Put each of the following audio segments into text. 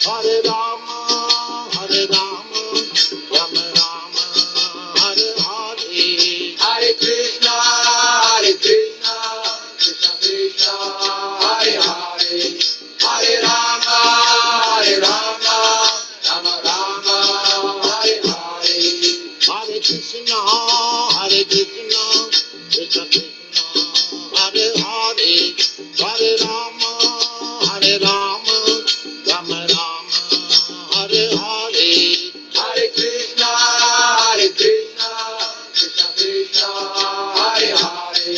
Hare Rama, Hare Rama, Rama Rama, Hare Hare. Hare Krishna, Krishna Krishna, Hare Hare. Hare Rama, Rama, Rama Rama, Hare Hare. Hare Krishna, Krishna Krishna, Hare Hare. Hare Rama, Rama, Rama Rama, Hare Hare. Hare Krishna, Krishna Krishna, Hare Hare.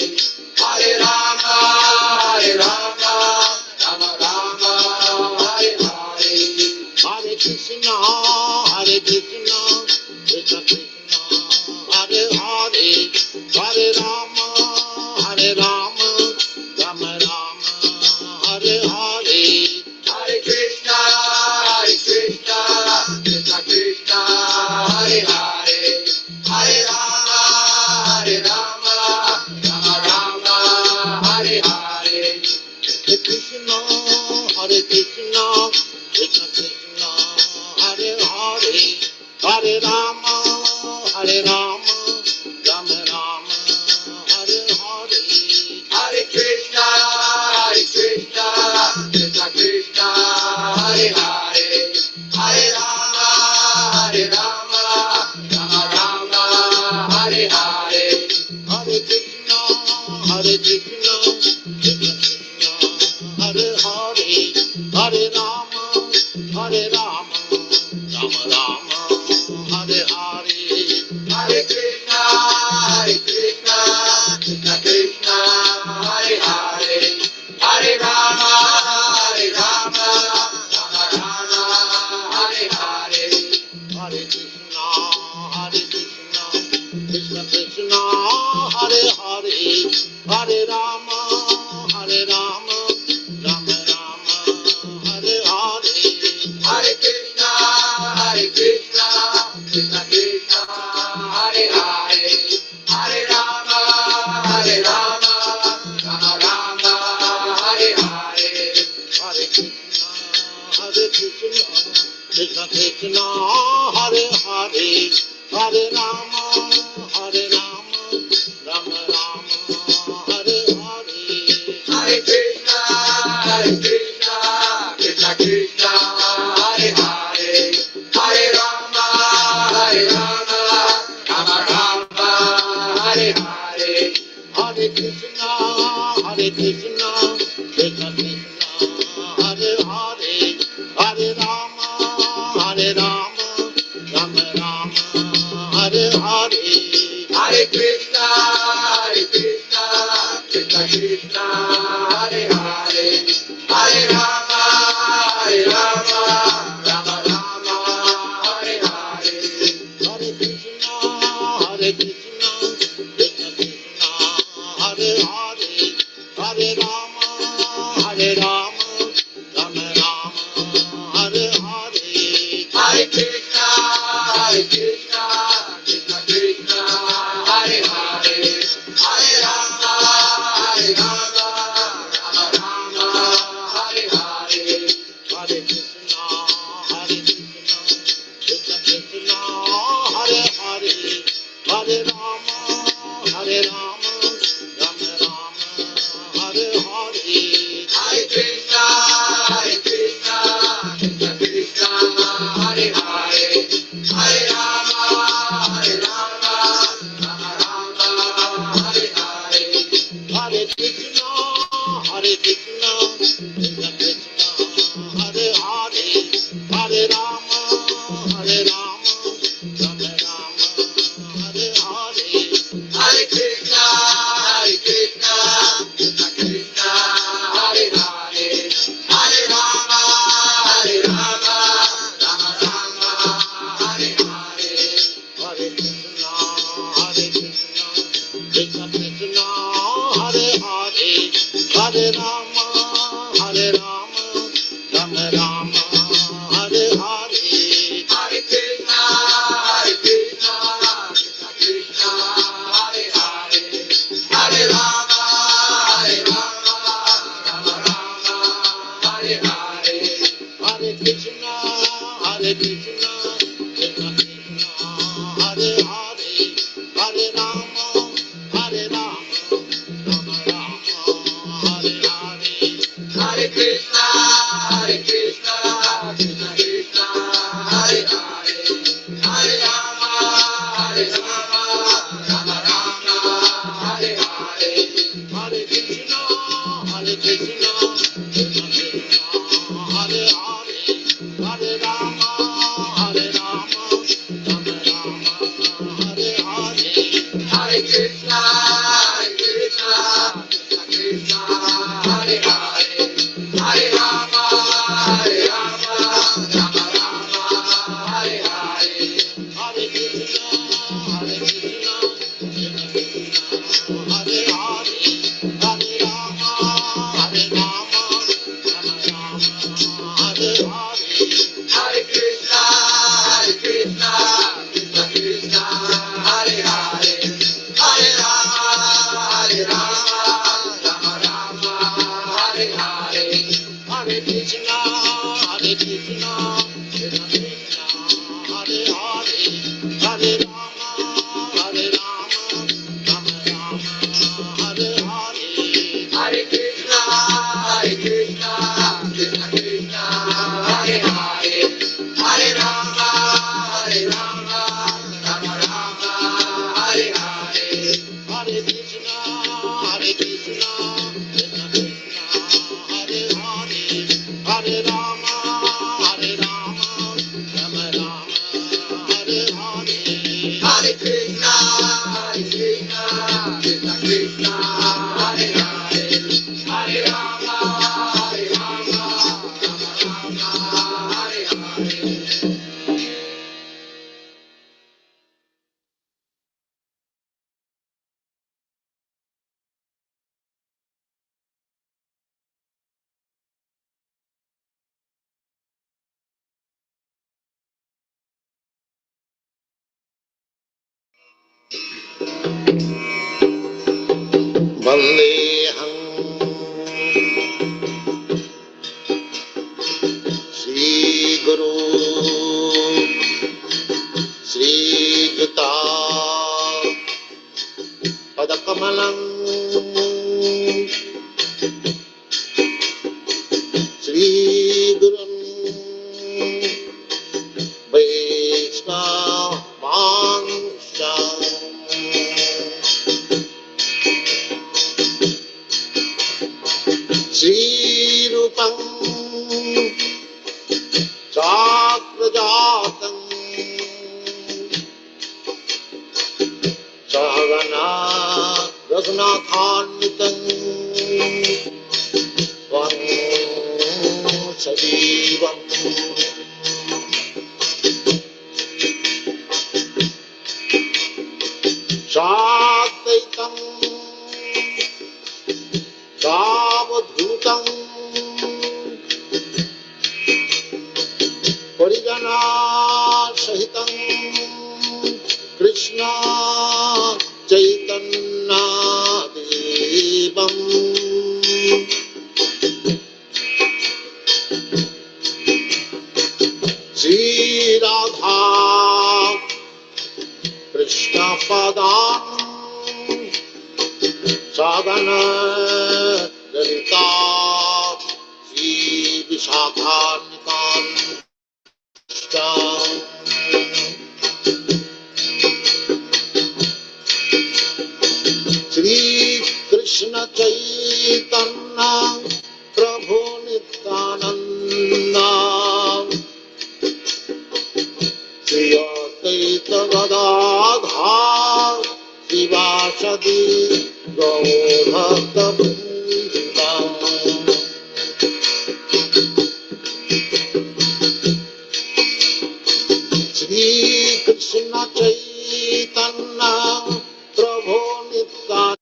Hare Rama, Rama, Rama Rama, Hare Hare. Hare Krishna, Krishna Krishna, Hare Hare. Hare Rama, Rama, Rama Rama, Hare Hare. Hare Krishna, Krishna Krishna, Hare Hare. Hare Rama, Rama, Rama Rama, Hare Hare. Hare Krishna, Krishna Krishna, Hare Hare. Hare Rama, Rama, Rama Rama, Hare Hare. Hare Krishna, Krishna Krishna, Hare Hare. Hare Rama, Rama, Rama Rama, Hare Hare. Hare Krishna, Krishna Krishna, Hare Hare. Hare Rama, Rama, Rama Rama, Hare Hare. Hare Krishna, Krishna Krishna, Hare Hare. Hare Rama, Rama, Rama Rama, Hare Hare. Hare Krishna, Krishna Krishna, Hare Hare. Hare Rama, Rama, Rama Rama, Hare Hare. Hare Krishna, Krishna Krishna, Hare Hare. Hare Rama, Rama, Rama Rama, Hare Hare. Hare Krishna, Krishna Krishna, Hare Hare. Hare Rama, Rama, Rama Rama, Hare Hare. Hare Krishna, Krishna Krishna, Hare Hare. Hare Rama, Rama, Rama Rama, Hare Hare. Hare Krishna, Krishna Krishna, Hare Hare. Hare Rama, Rama, Rama Rama, Hare Hare. Hare Krishna, Krishna Krishna, Hare Hare. Hare Rama, Rama, Rama Rama, Hare Hare. Hare Krishna, Krishna Krishna, Hare Hare. Hare Rama, Rama, Rama Rama, Hare Hare. Hare Krishna, Krishna Krishna, Hare Hare. Hare Rama, Rama, Rama Rama, Hare Hare. Hare Krishna, Krishna Krishna, Hare Hare. Hare Rama, Rama, Rama Rama, Hare Hare. Hare Krishna, Krishna Krishna, Hare Hare. Hare Rama, Rama, Rama Rama, Hare Hare. Hare Krishna, Krishna Krishna, Hare Hare. Hare Rama, Rama, Rama Rama, Hare Hare. Hare Krishna, Krishna Krishna, Hare Hare. Hare Rama, Rama, Rama Rama, Hare Hare. Hare Krishna, Krishna Krishna, Hare Hare. Hare Rama, Rama, Rama Rama, Hare Hare. Hare Krishna, Krishna Krishna, Hare Hare. Hare Rama, Rama, Rama Rama, Hare Hare. Krishna, Hare Krishna, Krishna Krishna, Hare Hare, Hare Rama, Hare Rama, Rama Rama, Hare Hare. Hare Krishna, Krishna Krishna, Hare Hare, Hare Rama, Rama Rama, Hare Hare. Hare Krishna, Krishna Krishna, Hare Hare, Hare Rama, Rama Rama, Hare Hare. Hare Krishna, Krishna Krishna, Hare Hare, Hare Rama, Rama Rama, Hare Hare. Hare Krishna, Krishna Krishna, Hare Hare, Hare Rama, Rama Hare Hare. Hare Krishna, Krishna Krishna, Hare Hare, Hare Rama, Rama Hare Hare. Hare Krishna, Krishna Krishna, Hare Hare, Hare Rama, Rama Hare Hare. Hare Krishna, Krishna Krishna, Hare Hare, Hare Rama, Rama Hare Hare. Hare Krishna, Krishna Krishna, Hare Hare, Hare Rama, Rama Hare Hare. Hare Krishna, Krishna Krishna, Hare Hare, Hare Rama, Rama Hare Hare. Vandeham Shri Guru Shri Gita Padakamalam Shri Gurum Vaishnavanscha Shri Rupam Sakrajatam Sahagana Raghunathanvitam Tvam Sajivam Sadvaitam Savadhutam Parijana Sahitam Krishna Chaitanya Devam Shri Radha Krishna Padam Sadhana Lalita Shri Vishakhantam Shri Krishna Chaitanya Prabhu Nityananda Shri Advaita Gadadhar Shivasadi Gaur-bhakta-vrinda Shri Krishna Chaitanya Prabhu Nityananda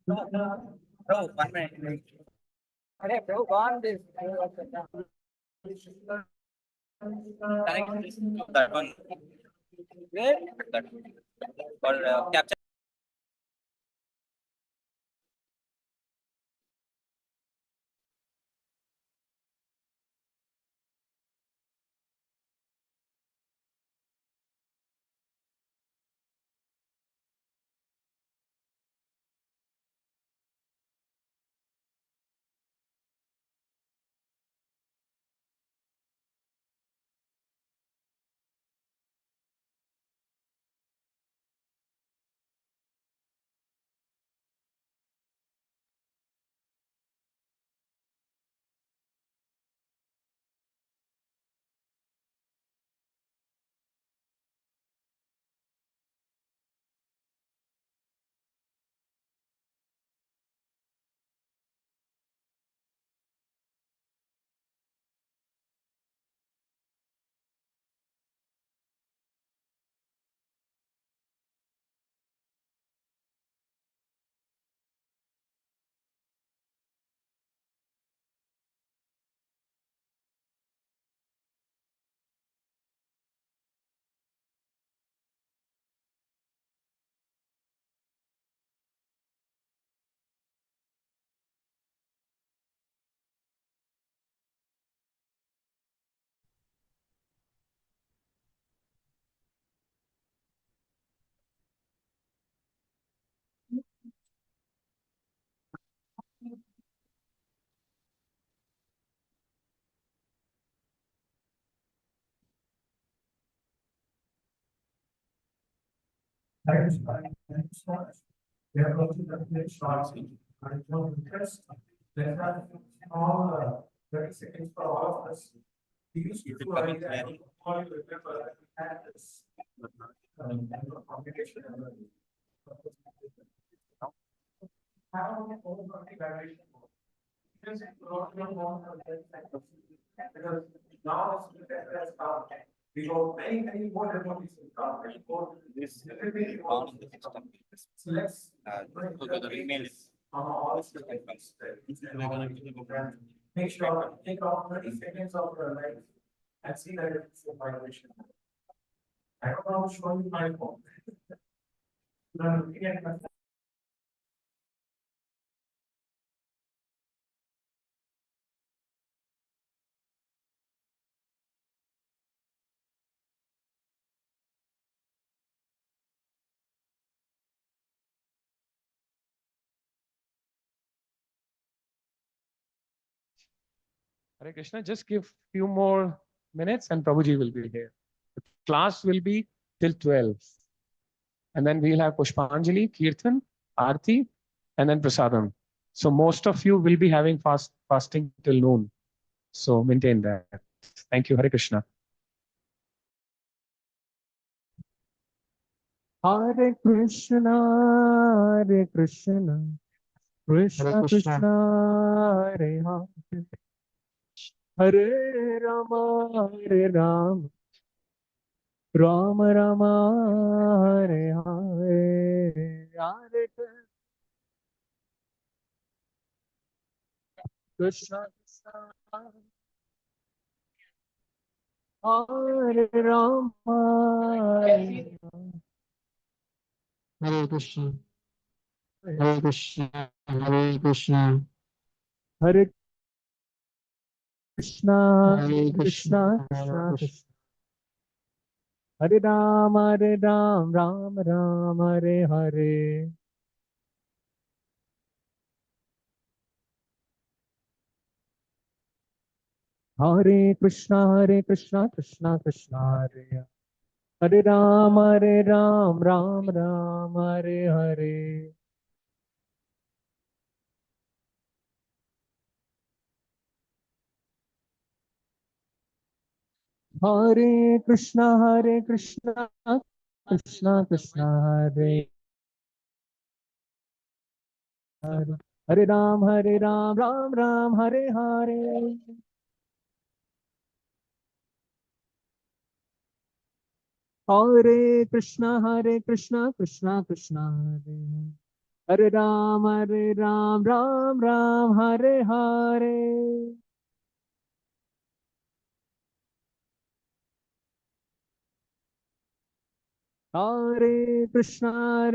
Bro, 1 minute. Hey, bro, go on this. That one. Where? That for capture. Thanks, thanks so much. We are going to the next slide. I want to test. They have all 30 seconds for all of us. We used to do I all you remember that we had this communication. How all vibration because now that's how we go many more than what we see. This On the system. so let's So the email is all the systems. Make sure take off 30 seconds of your life and see that it's a vibration. I don't know which one you might want. Hare Krishna, just give few more minutes and Prabhuji will be here. The class will be till 12. And then we'll have Pushpanjali, Kirtan, Aarti, and then Prasadam. So most of you will be having fasting till noon. So maintain that. Thank you. Hare Krishna. Hare Krishna, Hare Krishna, Krishna Krishna, Hare Hare, Hare Rama, Hare Rama, Rama Rama, Hare Hare, Hare Krishna Krishna, Hare Rama, Hare Krishna, Hare Krishna, Hare Krishna, Hare Krishna, Hare Krishna, Krishna Krishna, Hare Ram, Ram Ram, Hare Hare. Hare Krishna, Krishna Krishna, Hare Hare Ram, Ram Ram, Hare Hare. Hare Krishna, Krishna Krishna, Hare Hare, Hare Ram, Ram Ram, Hare Hare. Hare Krishna, Krishna Krishna, Hare Hare Ram, Ram Ram, Hare Hare. Hare Krishna,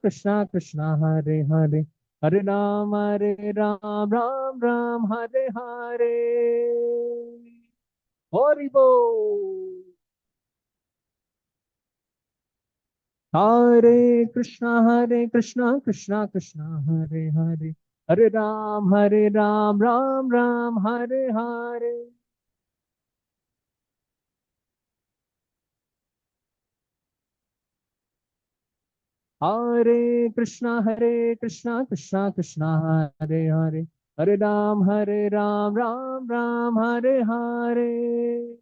Krishna Krishna, Hare Hare. Hare Ram, Ram Ram, Hare Hare. Haribo. Hare Krishna, Krishna Krishna, Hare Hare. Hare Ram, Ram Ram, Hare Hare. Hare Krishna, Krishna Krishna, Hare Hare. Hare Ram, Ram Ram, Hare Hare.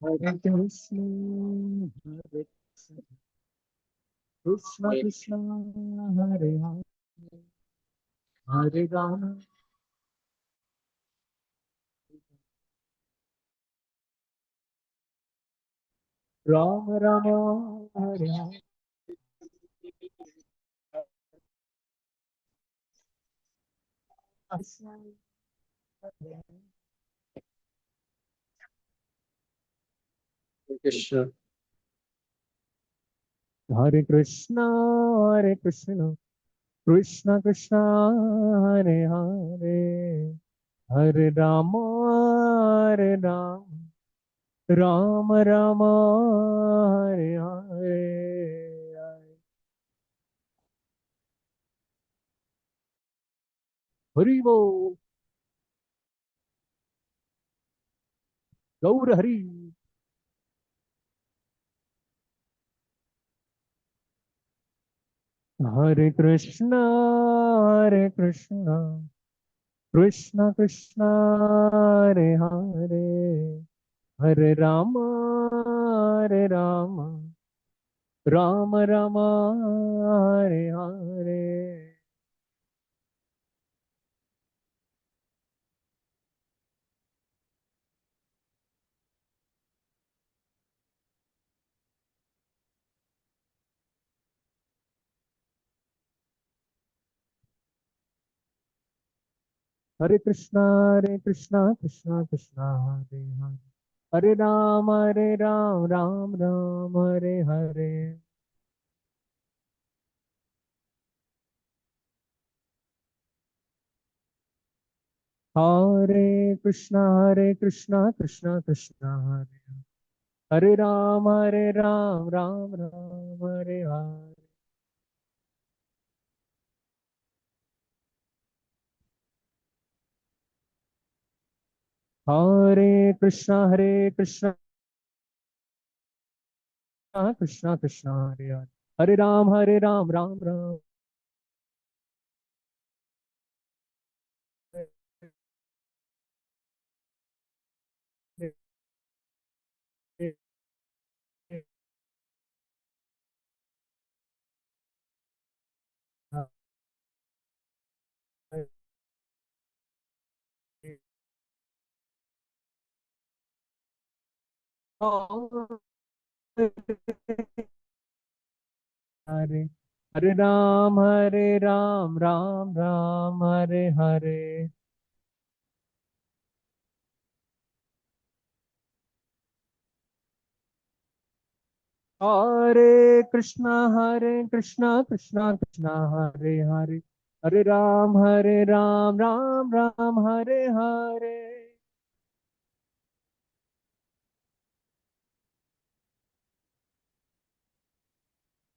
Hare Krishna, Hare Krishna, Krishna Hare Hare. Hare Ram, Ram Ram, Hare Hare. Krishna. Hare Krishna, Hare Krishna, Krishna Krishna, Hare Hare. Hare Rama, Hare Rama, Rama Rama, Hare Hare. Hari Bo, Gaur Hari. Hare Krishna, Hare Krishna, Krishna Krishna, Hare Hare. Hare Rama, Hare Rama, Rama Rama, Hare Hare. Hare Krishna, Krishna Krishna, Hare Hare. Hare Ram, Ram Ram, Hare Hare. Hare Krishna, Krishna Krishna, Hare Hare Ram, Ram Ram, Hare Hare. Hare Krishna, Krishna Krishna, Hare Hare. Hare Ram, Ram Ram. Hare Hare Ram, Ram Ram, Hare Hare. Hare Krishna, Krishna Krishna, Hare Hare. Hare Ram, Ram Ram, Hare Hare.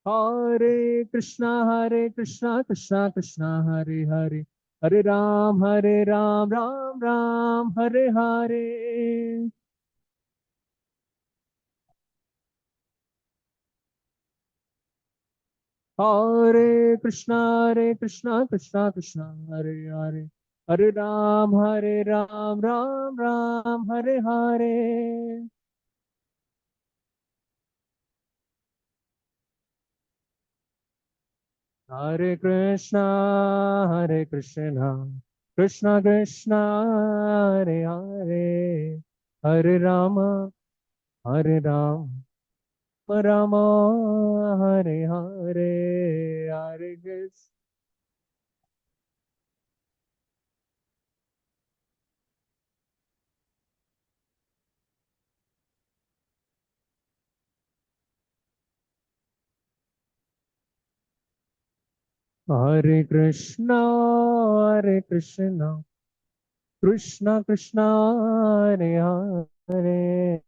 Hare Krishna, Krishna Krishna, Hare Hare. Hare Ram, Ram Ram, Hare Hare. Hare Krishna, Krishna Krishna, Hare Hare. Hare Ram, Ram Ram, Hare Hare. Hare Krishna, Krishna Krishna, Hare Hare, Hare Rama, Hare Rama, Rama Hare Hare, Hare Krishna. Hare Krishna, Krishna Krishna, Hare Hare,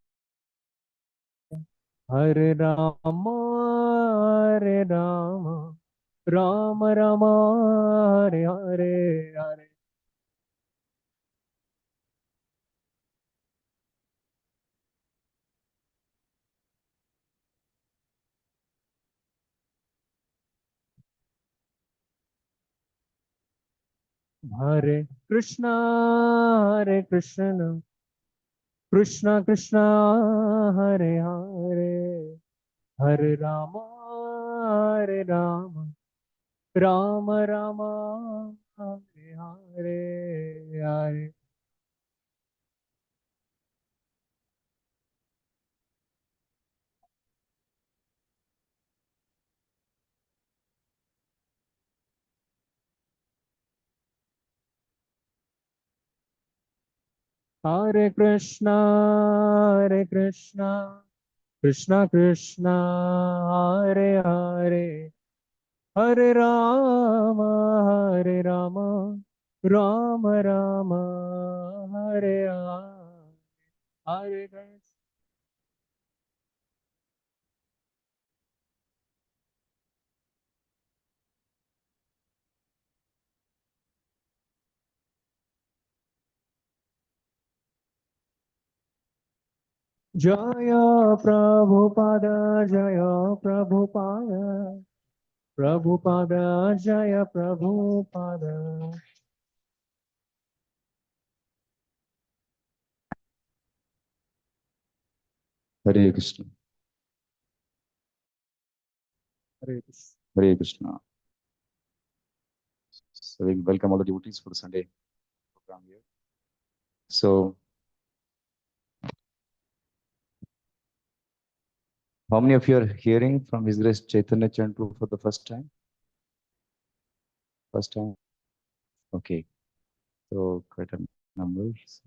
Hare Rama, Hare Rama, Rama Rama, Hare Hare, Hare. Hare Krishna, Krishna Krishna, Hare Hare, Hare Rama, Hare Rama, Rama Rama, Hare Hare, Hare. Hare Krishna, Krishna Krishna, Hare Hare, Hare Rama, Hare Rama, Rama Rama, Hare Hare, Hare Krishna. Jaya Prabhupada, Jaya Prabhupada, Prabhupada, Jaya Prabhupada. Hare Krishna. Hare Krishna. Hare Krishna. So we welcome all the devotees for the Sunday program here. So, how many of you are hearing from His Grace Chaitanya Chantu for the first time? First time? Okay. So, quite a number. So,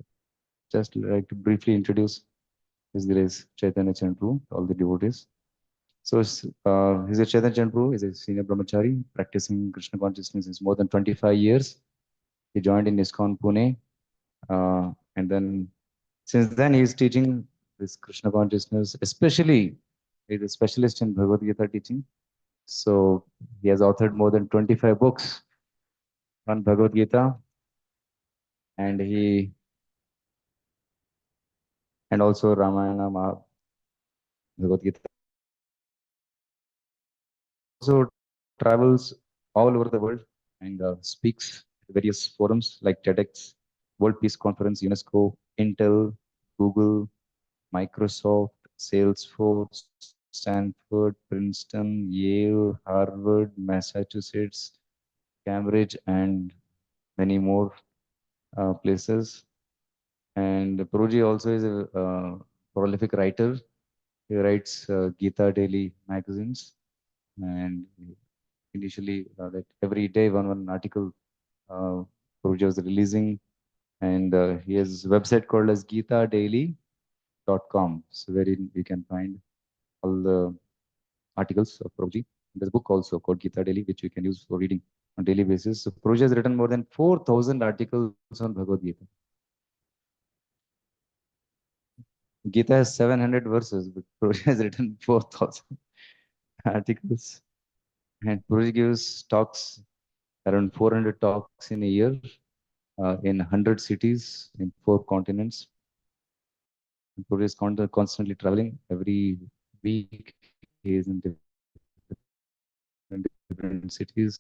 just like to briefly introduce His Grace Chaitanya Chantu to all the devotees. So, His Grace Chaitanya Chantu is a senior brahmachari practicing Krishna consciousness since more than 25 years. He joined in ISKCON Pune, and then since then he is teaching this Krishna consciousness, especially he is a specialist in Bhagavad Gita teaching. So he has authored more than 25 books on Bhagavad Gita, and also Ramayana, Bhagavad Gita. Also travels all over the world and speaks at various forums like TEDx, World Peace Conference, UNESCO, Intel, Google, Microsoft, Salesforce, Stanford, Princeton, Yale, Harvard, Massachusetts, Cambridge, and many more places. And Prabhuji also is a prolific writer. He writes Gita Daily magazines, and initially like every day one article Prabhuji was releasing, and he has a website called as GitaDaily.com, so wherein you can find all the articles of Prabhuji. There's a book also called Gita Daily, which you can use for reading on daily basis. So Prabhuji has written more than 4,000 articles on Bhagavad Gita. Gita has 700 verses, but Prabhuji has written 4,000 articles. And Prabhuji gives talks, around 400 talks in a year, in 100 cities in 4 continents. And Prabhuji is constantly traveling. Every week he is in different cities,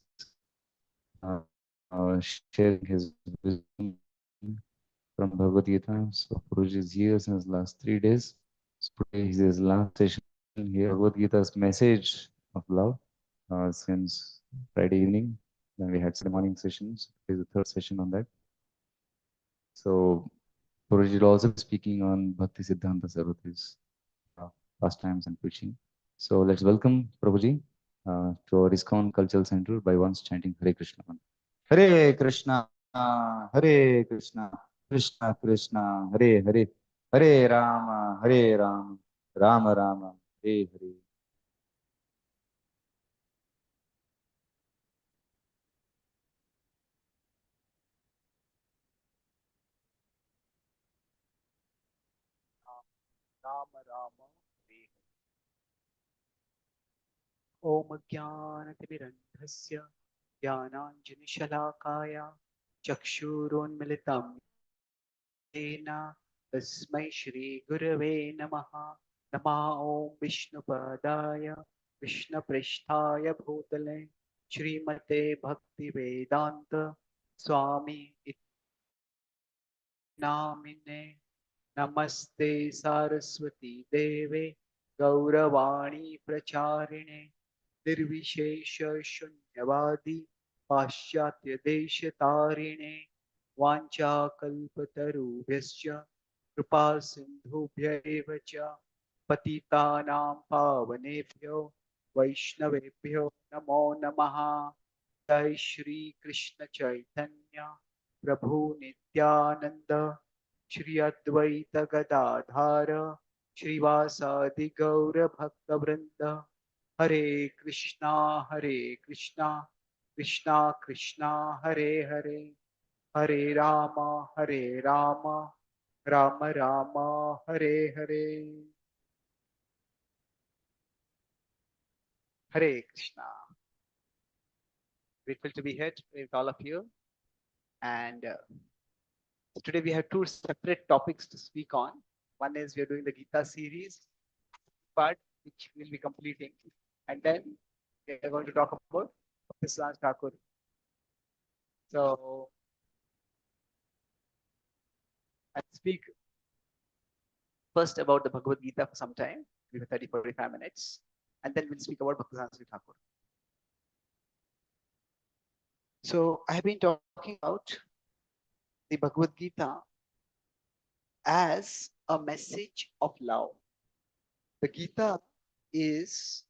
uh, sharing his wisdom from Bhagavad Gita. So Prabhuji is here since last 3 days. So today is his last session here. Bhagavad Gita's message of love, since Friday evening. Then we had Sunday morning sessions. This is the third session on that. So Prabhuji will also be speaking on Bhakti Siddhanta Sarvati's pastimes and preaching. So let's welcome Prabhuji to our ISKCON Cultural Center by once chanting Hare Krishna. Hare Krishna, Hare Krishna, Krishna Krishna, Hare Hare, Hare Rama, Hare Rama, Rama Rama, Hare Hare. Ram Ram हरे ओम ज्ञानतिमिरन्धस्य ज्ञानाञ्जनशलाकाय चक्षुरोन्मिलितं येन तस्मै श्रीगुरवे नमः नमः ॐ विष्णुपदाय कृष्णपृष्ठाय भूतले श्रीमते भक्तिवेदान्त स्वामी इति नामिने नमस्ते सरस्वती देवे गौरवाणी प्रचारिणे निर्विशेष शून्यवादी पाश्चात्य देश तारिणे वाञ्छाकल्पतरुभ्यश्च कृपा सिन्धुभ्य एव च पतितानां पावनेभ्यो वैष्णवेभ्यो नमो नमः जय श्री कृष्ण चैतन्य प्रभु नित्यानंद श्री अद्वैत गदाधार श्रीवासादि गौर भक्तवृंद हरे Krishna Krishna Krishna Hare Hare Hare Ram Ram Ram Hare Hare Hare Krishna grateful to be here with all of you and today we have two separate topics to speak on. One is we are doing the Gita series part, which we'll be completing. And then we are going to talk about Bhakti Thakur. So I'll speak first about the Bhagavad Gita for some time, maybe 30-45 minutes. And then we'll speak about Bhakti Thakur. So I have been talking about the Bhagavad Gita as a message of love. The Gita is,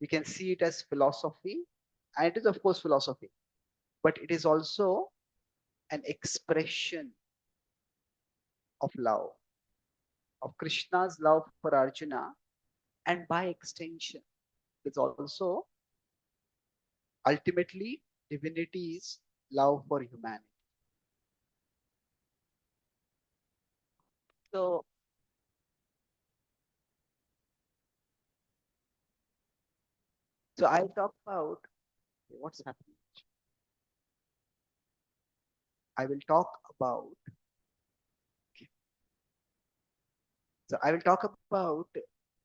we can see it as philosophy, and it is of course philosophy, but it is also an expression of love, of Krishna's love for Arjuna, and by extension, it's also ultimately divinity's love for humanity. So I'll talk about what's happening. I will talk about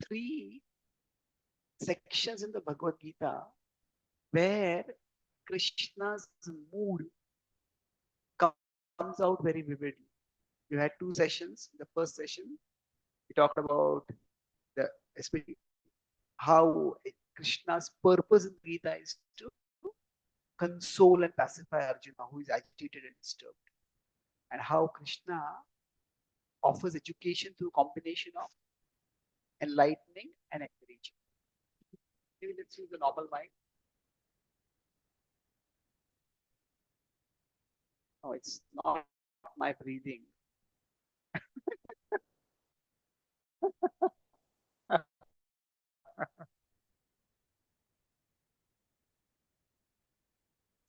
three sections in the Bhagavad Gita where Krishna's mood comes out very vividly. You had two sessions. In the first session, we talked about the especially how Krishna's purpose in Gita is to console and pacify Arjuna, who is agitated and disturbed, and how Krishna offers education through a combination of enlightening and encouraging. Maybe let's use the normal mic. No, it's not my breathing.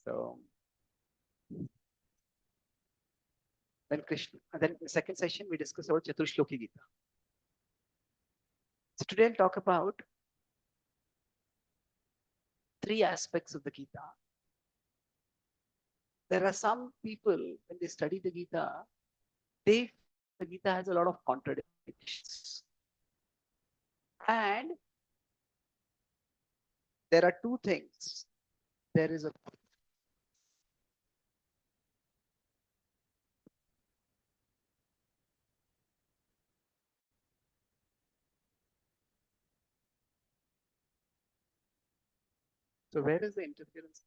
So when Krishna, and then in the second session, we discussed about Chaturshloki Gita. So today I'll talk about three aspects of the Gita. There are some people, when they study the Gita, the Gita has a lot of contradictions. And there are two things. There is a So where is the interference?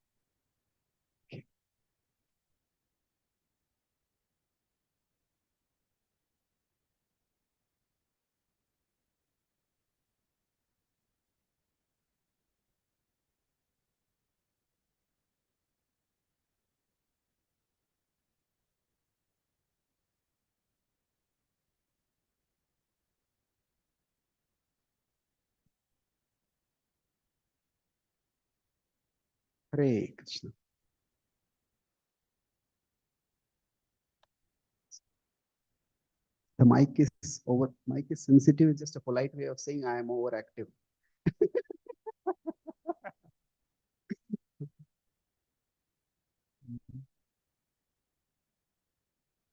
Okay. Hare Krishna. The mic is over. Mic is sensitive. It's just a polite way of saying I am overactive.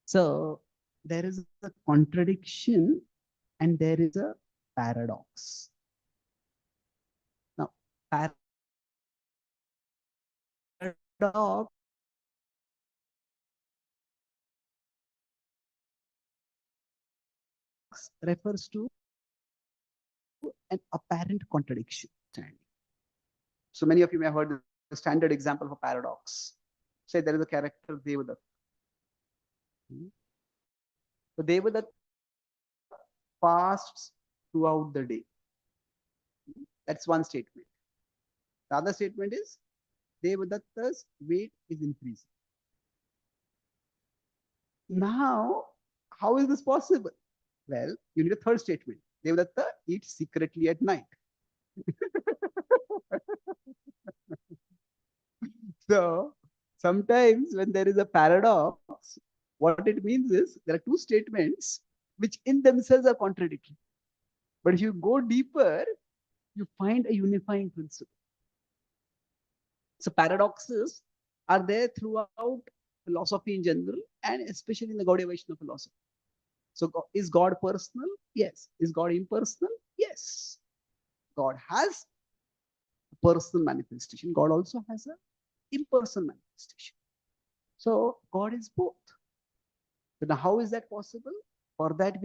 So there is a contradiction and there is a paradox. Now, paradox refers to an apparent contradiction. So many of you may have heard the standard example of a paradox. Say there is a character Devadatta. So Devadatta fasts throughout the day. That's one statement. The other statement is Devadatta's weight is increasing. Now, how is this possible? Well, you need a third statement. Devadatta eats secretly at night. So sometimes when there is a paradox, what it means is there are two statements which in themselves are contradictory. But if you go deeper, you find a unifying principle. So paradoxes are there throughout philosophy in general and especially in the Gaudiya Vaishnava philosophy. So is God personal? Yes. Is God impersonal? Yes. God has a personal manifestation. God also has an impersonal manifestation. So God is both. So now how is that possible? For that,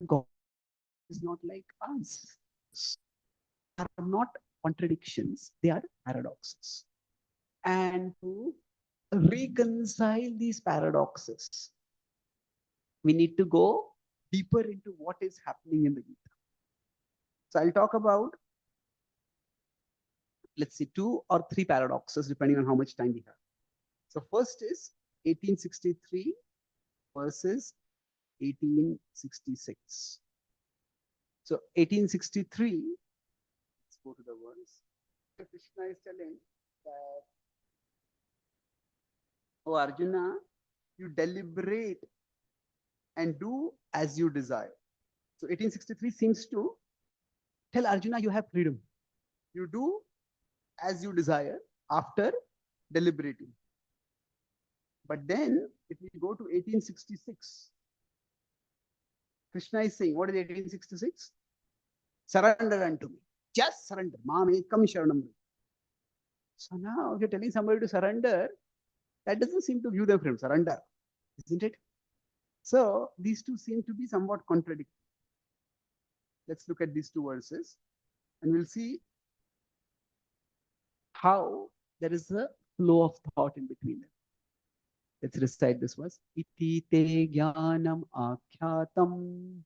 God is not like us. Are not contradictions, they are paradoxes. And to reconcile these paradoxes, we need to go deeper into what is happening in the Gita. So I'll talk about, let's see, 2 or 3 paradoxes depending on how much time we have. So first is 1863 versus 1866. So 1863, let's go to the verse. Krishna is telling that, oh Arjuna, you deliberate and do as you desire. So 1863 seems to tell Arjuna you have freedom. You do as you desire after deliberating. But then if we go to 1866, Krishna is saying, what is 1866? Surrender unto me. Just surrender. Mamekam sharanam. So now if you're telling somebody to surrender, that doesn't seem to give them freedom. Surrender, isn't it? So these two seem to be somewhat contradictory. Let's look at these two verses and we'll see how there is a flow of thought in between them. Let's recite this verse. Iti te jnanam akyatam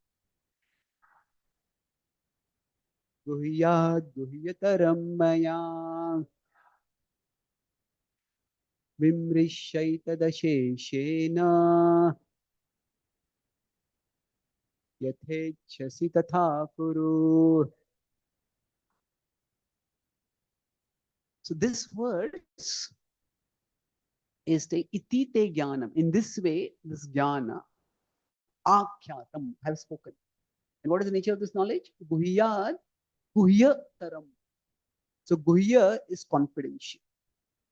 guhyad guhyataram maya vimrishaitadasheshena yathechasi tatha kuru. So this word is the iti te jnanam. In this way, this jnana, akyatam, have spoken. And what is the nature of this knowledge? Guhyad guhyataram. So guhya is confidential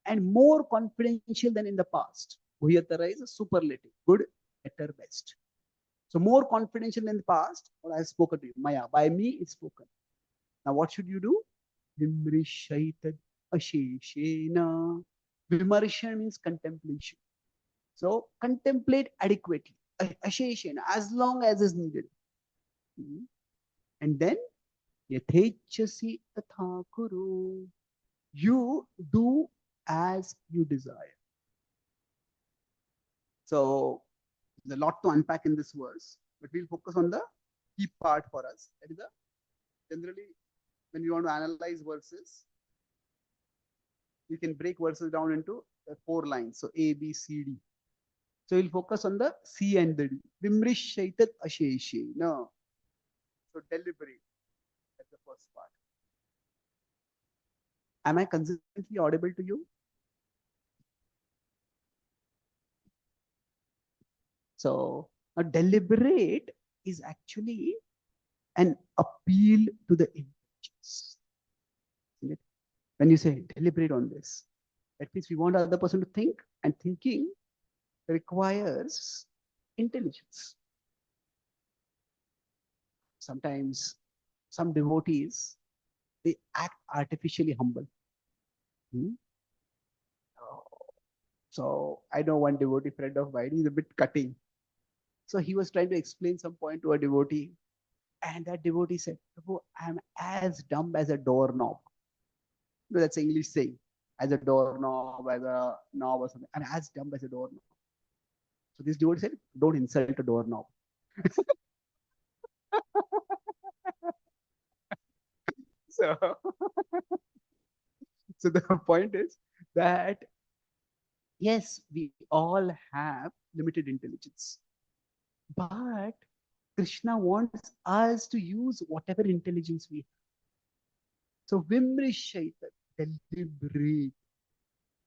and more confidential than in the past. Guhyatara is a superlative, good, better, best. So more confidential than the past, what I have spoken to you, Maya, by me it's spoken. Now what should you do? Vimrishaitad asheshena. Vimarsha means contemplation. So contemplate adequately, asheshena, as long as is needed. And then Yathechasi tatha kuru. You do as you desire. So there's a lot to unpack in this verse, but we'll focus on the key part for us. That is the generally when you want to analyze verses, you can break verses down into 4 lines. So A, B, C, D. So we'll focus on the C and the D. Vimrishaitat asheshe. No. So deliberate. That's the first part. Am I consistently audible to you? So a deliberate is actually an appeal to the intelligence. When you say deliberate on this, that means we want the other person to think, and thinking requires intelligence. Sometimes some devotees, they act artificially humble. Hmm? So I know one devotee friend of mine, he's a bit cutting. So he was trying to explain some point to a devotee, and that devotee said, "Prabhu, I'm as dumb as a doorknob." No, that's English saying, as a doorknob, as a knob or something. I'm as dumb as a doorknob. So this devotee said, "Don't insult a doorknob." So, so the point is that yes, we all have limited intelligence, but Krishna wants us to use whatever intelligence we have. So Vimrishaita, deliberate,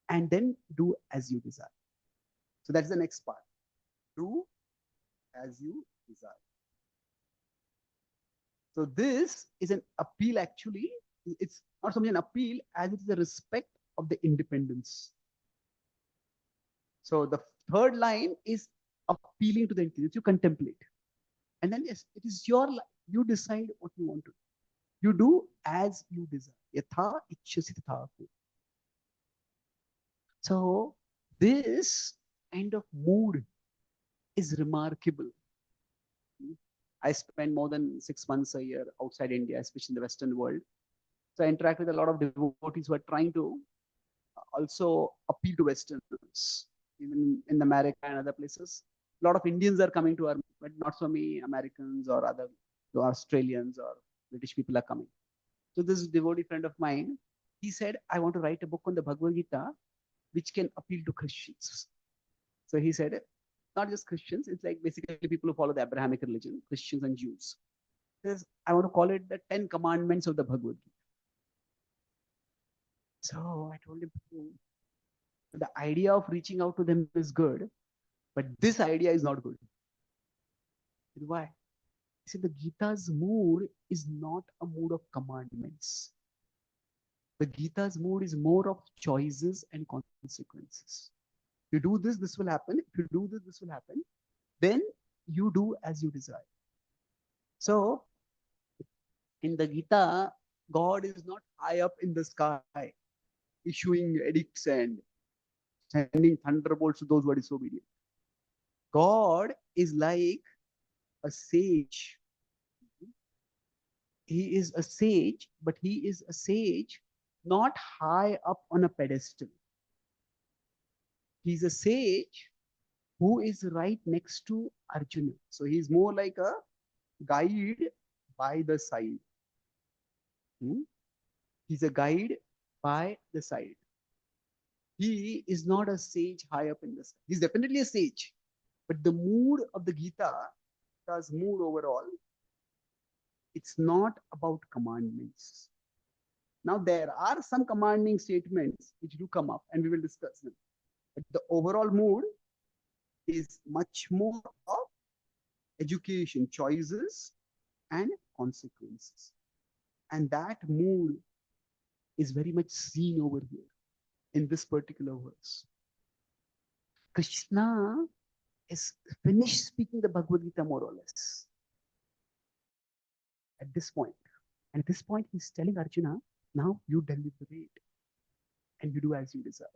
and then do as you desire. So that's the next part. Do as you desire. So this is an appeal actually. It's not so much an appeal as it is a respect of the independence. So the third line is appealing to the intelligence. You contemplate. And then yes, it is your life. You decide what you want to do. You do as you desire. Yatha ichchasi tatha. So this kind of mood is remarkable. I spend more than 6 months a year outside India, especially in the Western world. So I interact with a lot of devotees who are trying to also appeal to Westerners, even in America and other places. A lot of Indians are coming to our, but not so many Americans or other Australians or British people are coming. So this devotee friend of mine, he said, I want to write a book on the Bhagavad Gita, which can appeal to Christians. So he said, not just Christians, it's like basically people who follow the Abrahamic religion, Christians and Jews. Says, I want to call it the 10 Commandments of the Bhagavad Gita. So I told him, the idea of reaching out to them is good, but this idea is not good. Why? He said the Gita's mood is not a mood of commandments. The Gita's mood is more of choices and consequences. If you do this, this will happen. If you do this, this will happen. Then you do as you desire. So in the Gita, God is not high up in the sky, issuing edicts and sending thunderbolts to those who are disobedient. God is like a sage. He is a sage, but he is a sage not high up on a pedestal. He's a sage who is right next to Arjuna. So he's more like a guide by the side. He's a guide by the side. He is not a sage high up in the sky. He's definitely a sage. But the mood of the Gita's mood overall, it's not about commandments. Now, there are some commanding statements which do come up, and we will discuss them. But the overall mood is much more of education, choices, and consequences. And that mood is very much seen over here in this particular verse. Krishna is finished speaking the Bhagavad Gita more or less at this point. And at this point, he's telling Arjuna, now you deliberate and you do as you desire.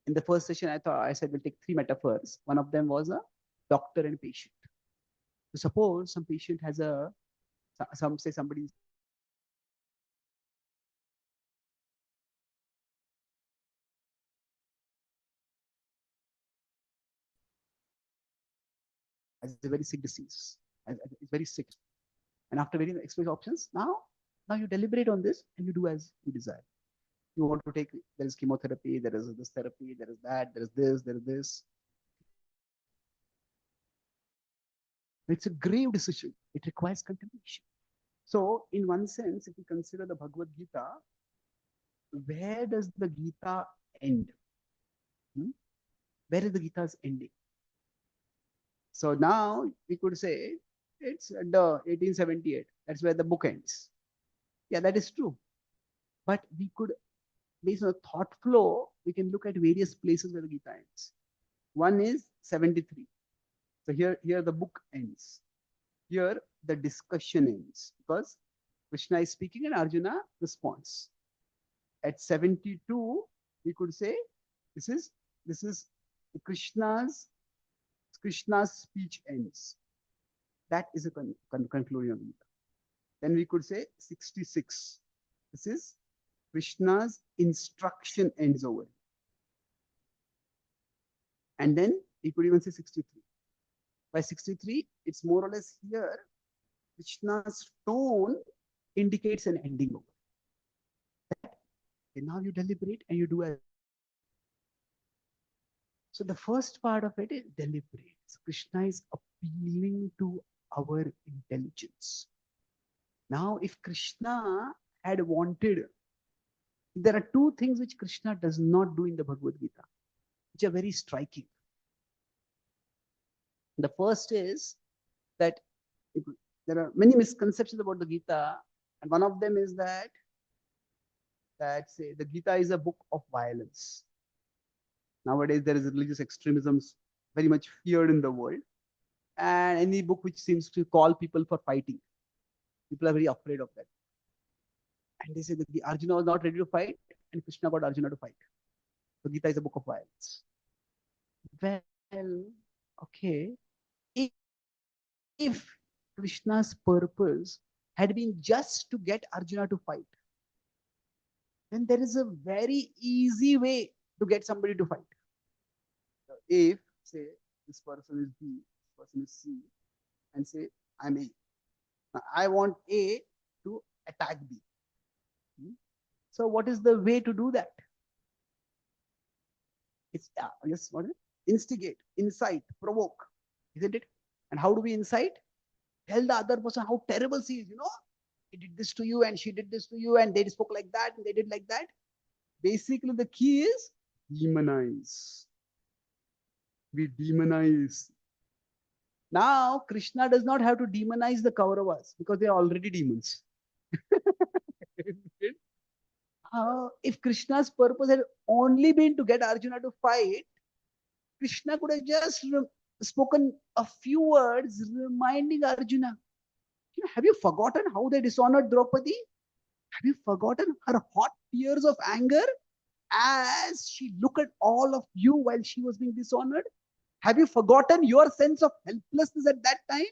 In the first session, I said we'll take 3 metaphors. One of them was a doctor and patient. So suppose some patient has a Some say somebody has a very sick disease. It's very sick. And after very express options, now you deliberate on this and you do as you desire. You want to take, there is chemotherapy, there is this therapy, there is that, there is this, there is this. It's a grave decision. It requires contemplation. So, in one sense, if you consider the Bhagavad Gita, where does the Gita end? Where is the Gita's ending? So now we could say it's the 1878. That's where the book ends. Yeah, that is true. But we could, based on a thought flow, we can look at various places where the Gita ends. One is 73. So here the book ends. Here the discussion ends because Krishna is speaking and Arjuna responds. At 72, we could say this is Krishna's speech ends. That is a conclusion of Gita. Then we could say 66. This is Krishna's instruction ends over. And then we could even say 63. By 63, it's more or less here. Krishna's tone indicates an ending over. And now you deliberate and you do as. So the first part of it is deliberate. So Krishna is appealing to our intelligence. Now, if Krishna had wanted, there are two things which Krishna does not do in the Bhagavad Gita, which are very striking. The first is that there are many misconceptions about the Gita, and one of them is that say the Gita is a book of violence. Nowadays, there is religious extremism very much feared in the world, and any book which seems to call people for fighting, people are very afraid of that. And they say that the Arjuna was not ready to fight, and Krishna got Arjuna to fight. So Gita is a book of violence. Well, okay. If Krishna's purpose had been just to get Arjuna to fight, then there is a very easy way to get somebody to fight. So if, say, this person is B, this person is C, and say, I'm A. Now, I want A to attack B. So what is the way to do that? It's yes, what is it? Instigate, incite, provoke, isn't it? And how do we incite? Tell the other person how terrible she is, he did this to you and she did this to you and they spoke like that and they did like that. Basically, the key is demonize. We demonize. Now, Krishna does not have to demonize the Kauravas because they are already demons. If Krishna's purpose had only been to get Arjuna to fight, Krishna could have just spoken a few words reminding Arjuna, have you forgotten how they dishonored Draupadi? Have you forgotten her hot tears of anger as she looked at all of you while she was being dishonored? Have you forgotten your sense of helplessness at that time?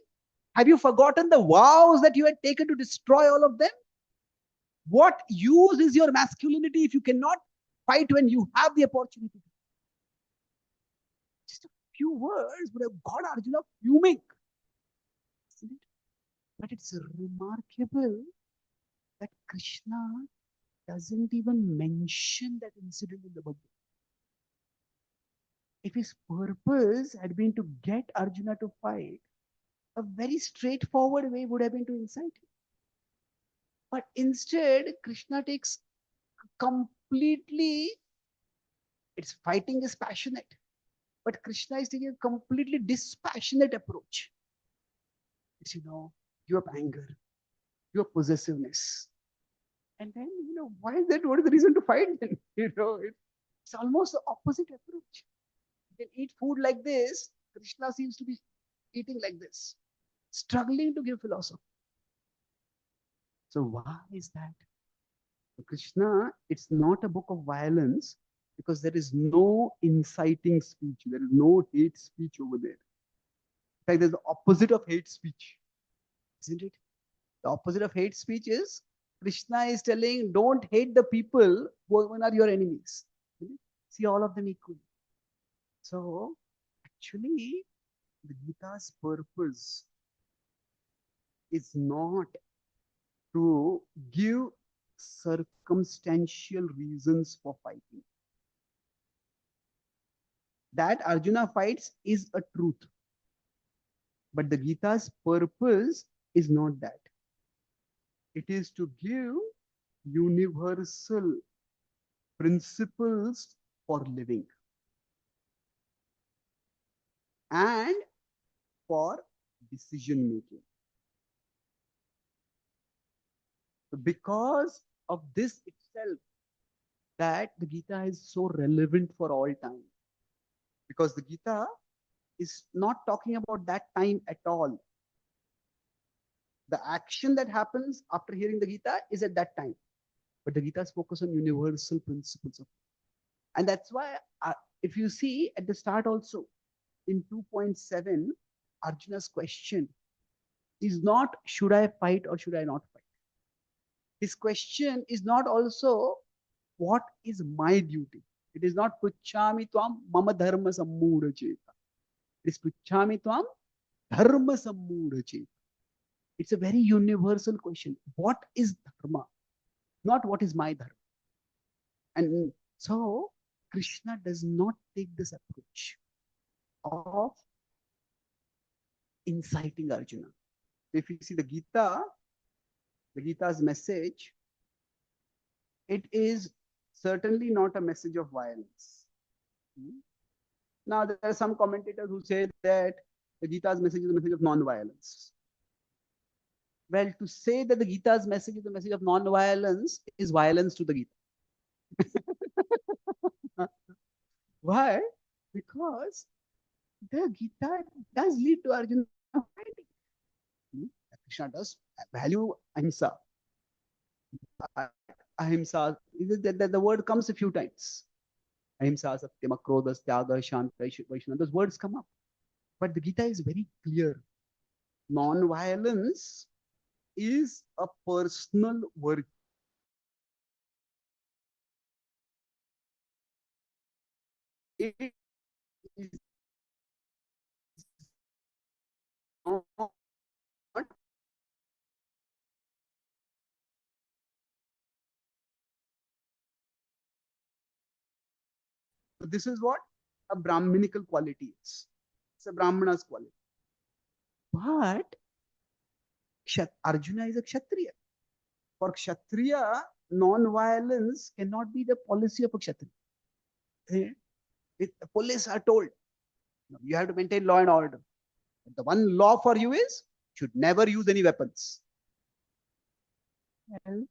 Have you forgotten the vows that you had taken to destroy all of them? What use is your masculinity if you cannot fight when you have the opportunity? Just a few words would have got Arjuna fuming. Isn't it? But it's remarkable that Krishna doesn't even mention that incident in the Bhagavad. If his purpose had been to get Arjuna to fight, a very straightforward way would have been to incite him. But instead, Krishna takes completely, its fighting is passionate, but Krishna is taking a completely dispassionate approach. It's, you have anger, you have possessiveness. And then, why is that? What is the reason to fight then? It's almost the opposite approach. You can eat food like this, Krishna seems to be eating like this, struggling to give philosophy. So why is that? Krishna, it's not a book of violence because there is no inciting speech. There is no hate speech over there. In fact, there's the opposite of hate speech, isn't it? The opposite of hate speech is Krishna is telling, don't hate the people who are your enemies. See all of them equally. So actually, the Gita's purpose is not to give circumstantial reasons for fighting. That Arjuna fights is a truth. But the Gita's purpose is not that. It is to give universal principles for living and for decision making. Because of this itself, that the Gita is so relevant for all time. Because the Gita is not talking about that time at all. The action that happens after hearing the Gita is at that time. But the Gita's focus on universal principles of. And that's why, if you see at the start also, in 2.7, Arjuna's question is not, should I fight or should I not fight? His question is not also, what is my duty? It is not puchami tvam mama dharma sammudha cheta. It is puchami tvam dharma sammudha cheta. It's a very universal question. What is dharma? Not what is my dharma. And so Krishna does not take this approach of inciting Arjuna. If you see the Gita's message, it is certainly not a message of violence. Now, there are some commentators who say that the Gita's message is a message of non-violence. Well, to say that the Gita's message is a message of non-violence is violence to the Gita. Why? Because the Gita does lead to Arjuna fighting. Krishna does value ahimsa. Ahimsa, the word comes a few times. Ahimsa, satyam, akrodha, tyaga, shanta, vaishnava. Those words come up. But the Gita is very clear. Non-violence is a personal virtue. It is not. This is what a Brahminical quality is. It's a Brahmana's quality. But Arjuna is a Kshatriya. For Kshatriya, non-violence cannot be the policy of a Kshatriya. The police are told, you have to maintain law and order. The one law for you is, should never use any weapons. Well,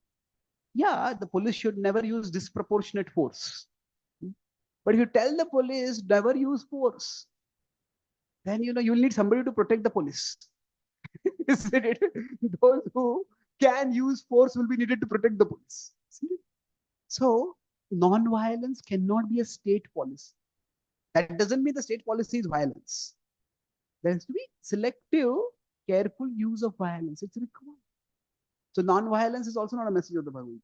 yeah, the police should never use disproportionate force. But if you tell the police never use force, then you'll need somebody to protect the police. Isn't it? Those who can use force will be needed to protect the police. So non-violence cannot be a state policy. That doesn't mean the state policy is violence. There has to be selective, careful use of violence. It's required. So non-violence is also not a message of the Bhagavad.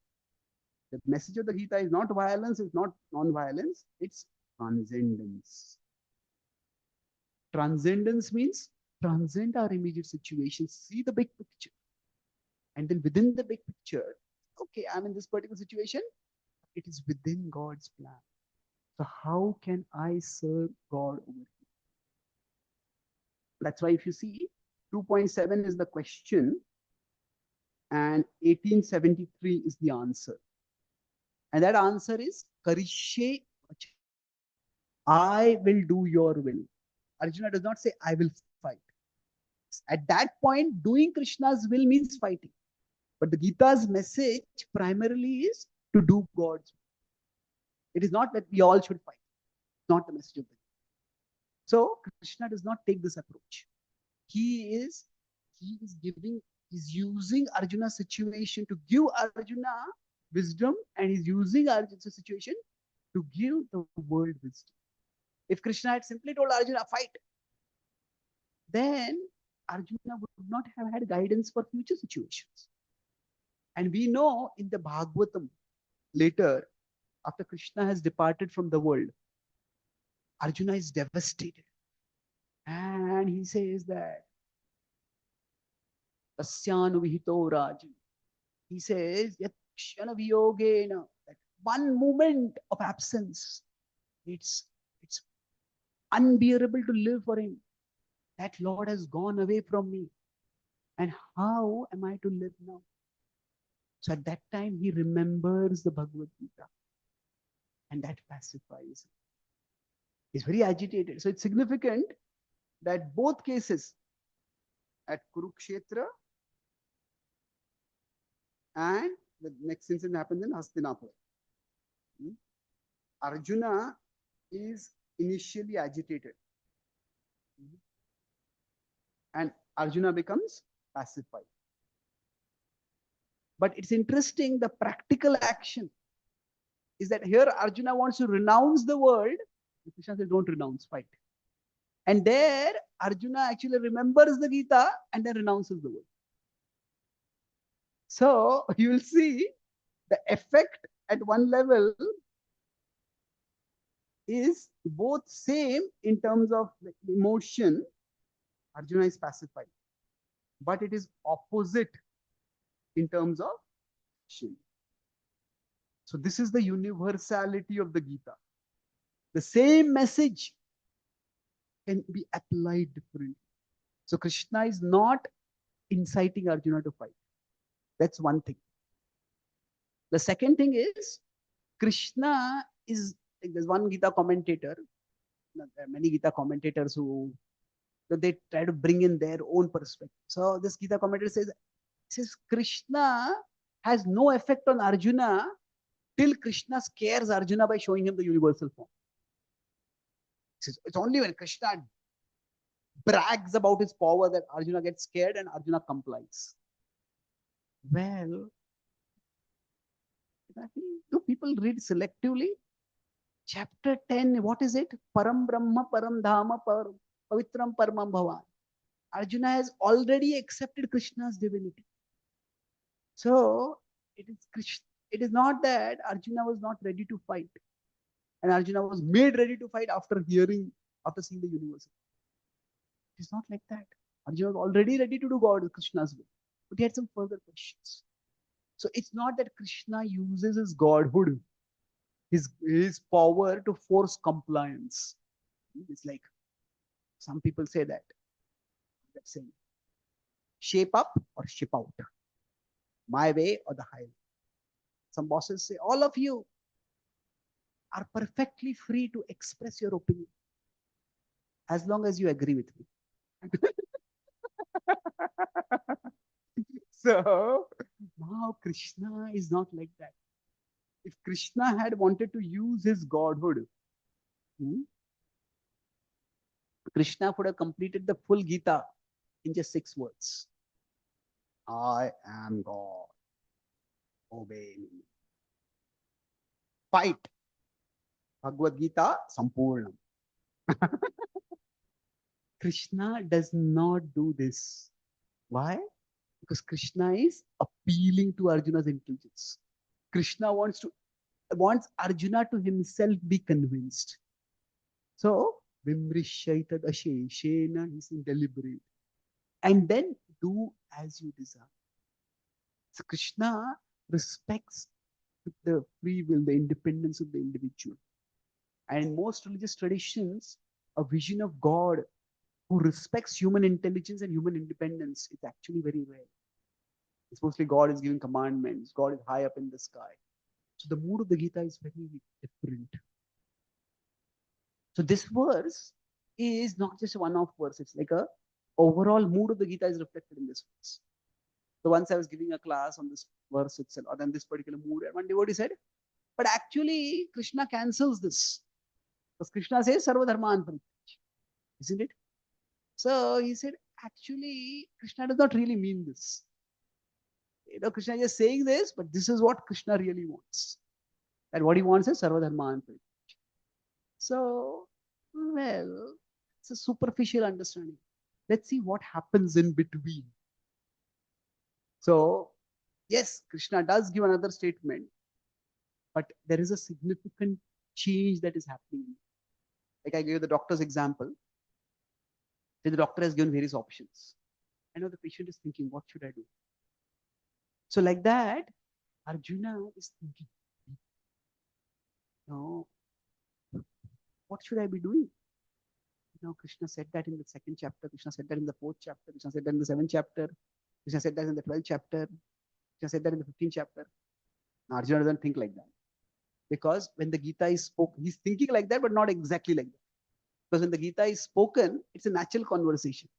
The message of the Gita is not violence, it's not non-violence, it's transcendence. Transcendence means transcend our immediate situation, see the big picture. And then within the big picture, okay, I'm in this particular situation, it is within God's plan. So how can I serve God over here? That's why if you see, 2.7 is the question and 1873 is the answer. And that answer is, Karishe, I will do your will. Arjuna does not say, I will fight. At that point, doing Krishna's will means fighting. But the Gita's message primarily is to do God's will. It is not that we all should fight. It's not the message of the Gita. So Krishna does not take this approach. He is using Arjuna's situation to give Arjuna wisdom, and he's using Arjuna's situation to give the world wisdom. If Krishna had simply told Arjuna, fight, then Arjuna would not have had guidance for future situations. And we know in the Bhagavatam later, after Krishna has departed from the world, Arjuna is devastated. And he says that Tasyanuvihito Raj. He says, Yakshana Viyogena, that one moment of absence, it's unbearable to live for him. That Lord has gone away from me. And how am I to live now? So at that time, he remembers the Bhagavad Gita. And that pacifies him. He's very agitated. So it's significant that both cases, at Kurukshetra and the next incident happens in Hastinapur, Arjuna is initially agitated. And Arjuna becomes pacified. But it's interesting, the practical action is that here Arjuna wants to renounce the world. Krishna says, don't renounce, fight. And there Arjuna actually remembers the Gita and then renounces the world. So you will see the effect at one level is both same in terms of emotion. Arjuna is pacified. But it is opposite in terms of action. So this is the universality of the Gita. The same message can be applied differently. So Krishna is not inciting Arjuna to fight. That's one thing. The second thing is, Krishna is, like there's one Gita commentator, there are many Gita commentators who they try to bring in their own perspective. So this Gita commentator says Krishna has no effect on Arjuna till Krishna scares Arjuna by showing him the universal form. It's only when Krishna brags about his power that Arjuna gets scared and Arjuna complies. Well, do people read selectively? Chapter 10, what is it? Param Brahma, Param Dhama, Pavitram Paramam Bhavan. Arjuna has already accepted Krishna's divinity. So it is not that Arjuna was not ready to fight. And Arjuna was made ready to fight after seeing the universe. It is not like that. Arjuna was already ready to do Krishna's will. But he had some further questions. So it's not that Krishna uses his godhood, his power to force compliance. It's like some people say that. That's saying, shape up or ship out. My way or the highway. Some bosses say, all of you are perfectly free to express your opinion as long as you agree with me. So now Krishna is not like that. If Krishna had wanted to use his godhood, Krishna would have completed the full Gita in just 6 words. I am God. Obey me. Fight. Bhagavad Gita Sampurnam. Krishna does not do this. Why? Because Krishna is appealing to Arjuna's intelligence. Krishna wants Arjuna to himself be convinced. So, Vimrishaitad Asheshena, he's deliberate. And then do as you desire. So Krishna respects the free will, the independence of the individual. And in most religious traditions, a vision of God who respects human intelligence and human independence is actually very rare. It's mostly God is giving commandments, God is high up in the sky. So the mood of the Gita is very different. So this verse is not just a one-off verse, it's like a overall mood of the Gita is reflected in this verse. So once I was giving a class on this verse itself, or on this particular mood, and one devotee said, but actually Krishna cancels this. Because Krishna says Sarva Dharman Parityaja, isn't it? So he said, actually, Krishna does not really mean this. Krishna is just saying this, but this is what Krishna really wants. And what he wants is Sarva Dharman Parityaja. So, well, it's a superficial understanding. Let's see what happens in between. So, yes, Krishna does give another statement, but there is a significant change that is happening. Like I gave the doctor's example. The doctor has given various options. I know the patient is thinking, what should I do? So, like that, Arjuna is thinking, no, what should I be doing? Krishna said that in the second chapter, Krishna said that in the fourth chapter, Krishna said that in the seventh chapter, Krishna said that in the 12th chapter, Krishna said that in the 15th chapter. Now, Arjuna doesn't think like that. Because when the Gita is spoken, he's thinking like that, but not exactly like that. Because when the Gita is spoken, it's a natural conversation.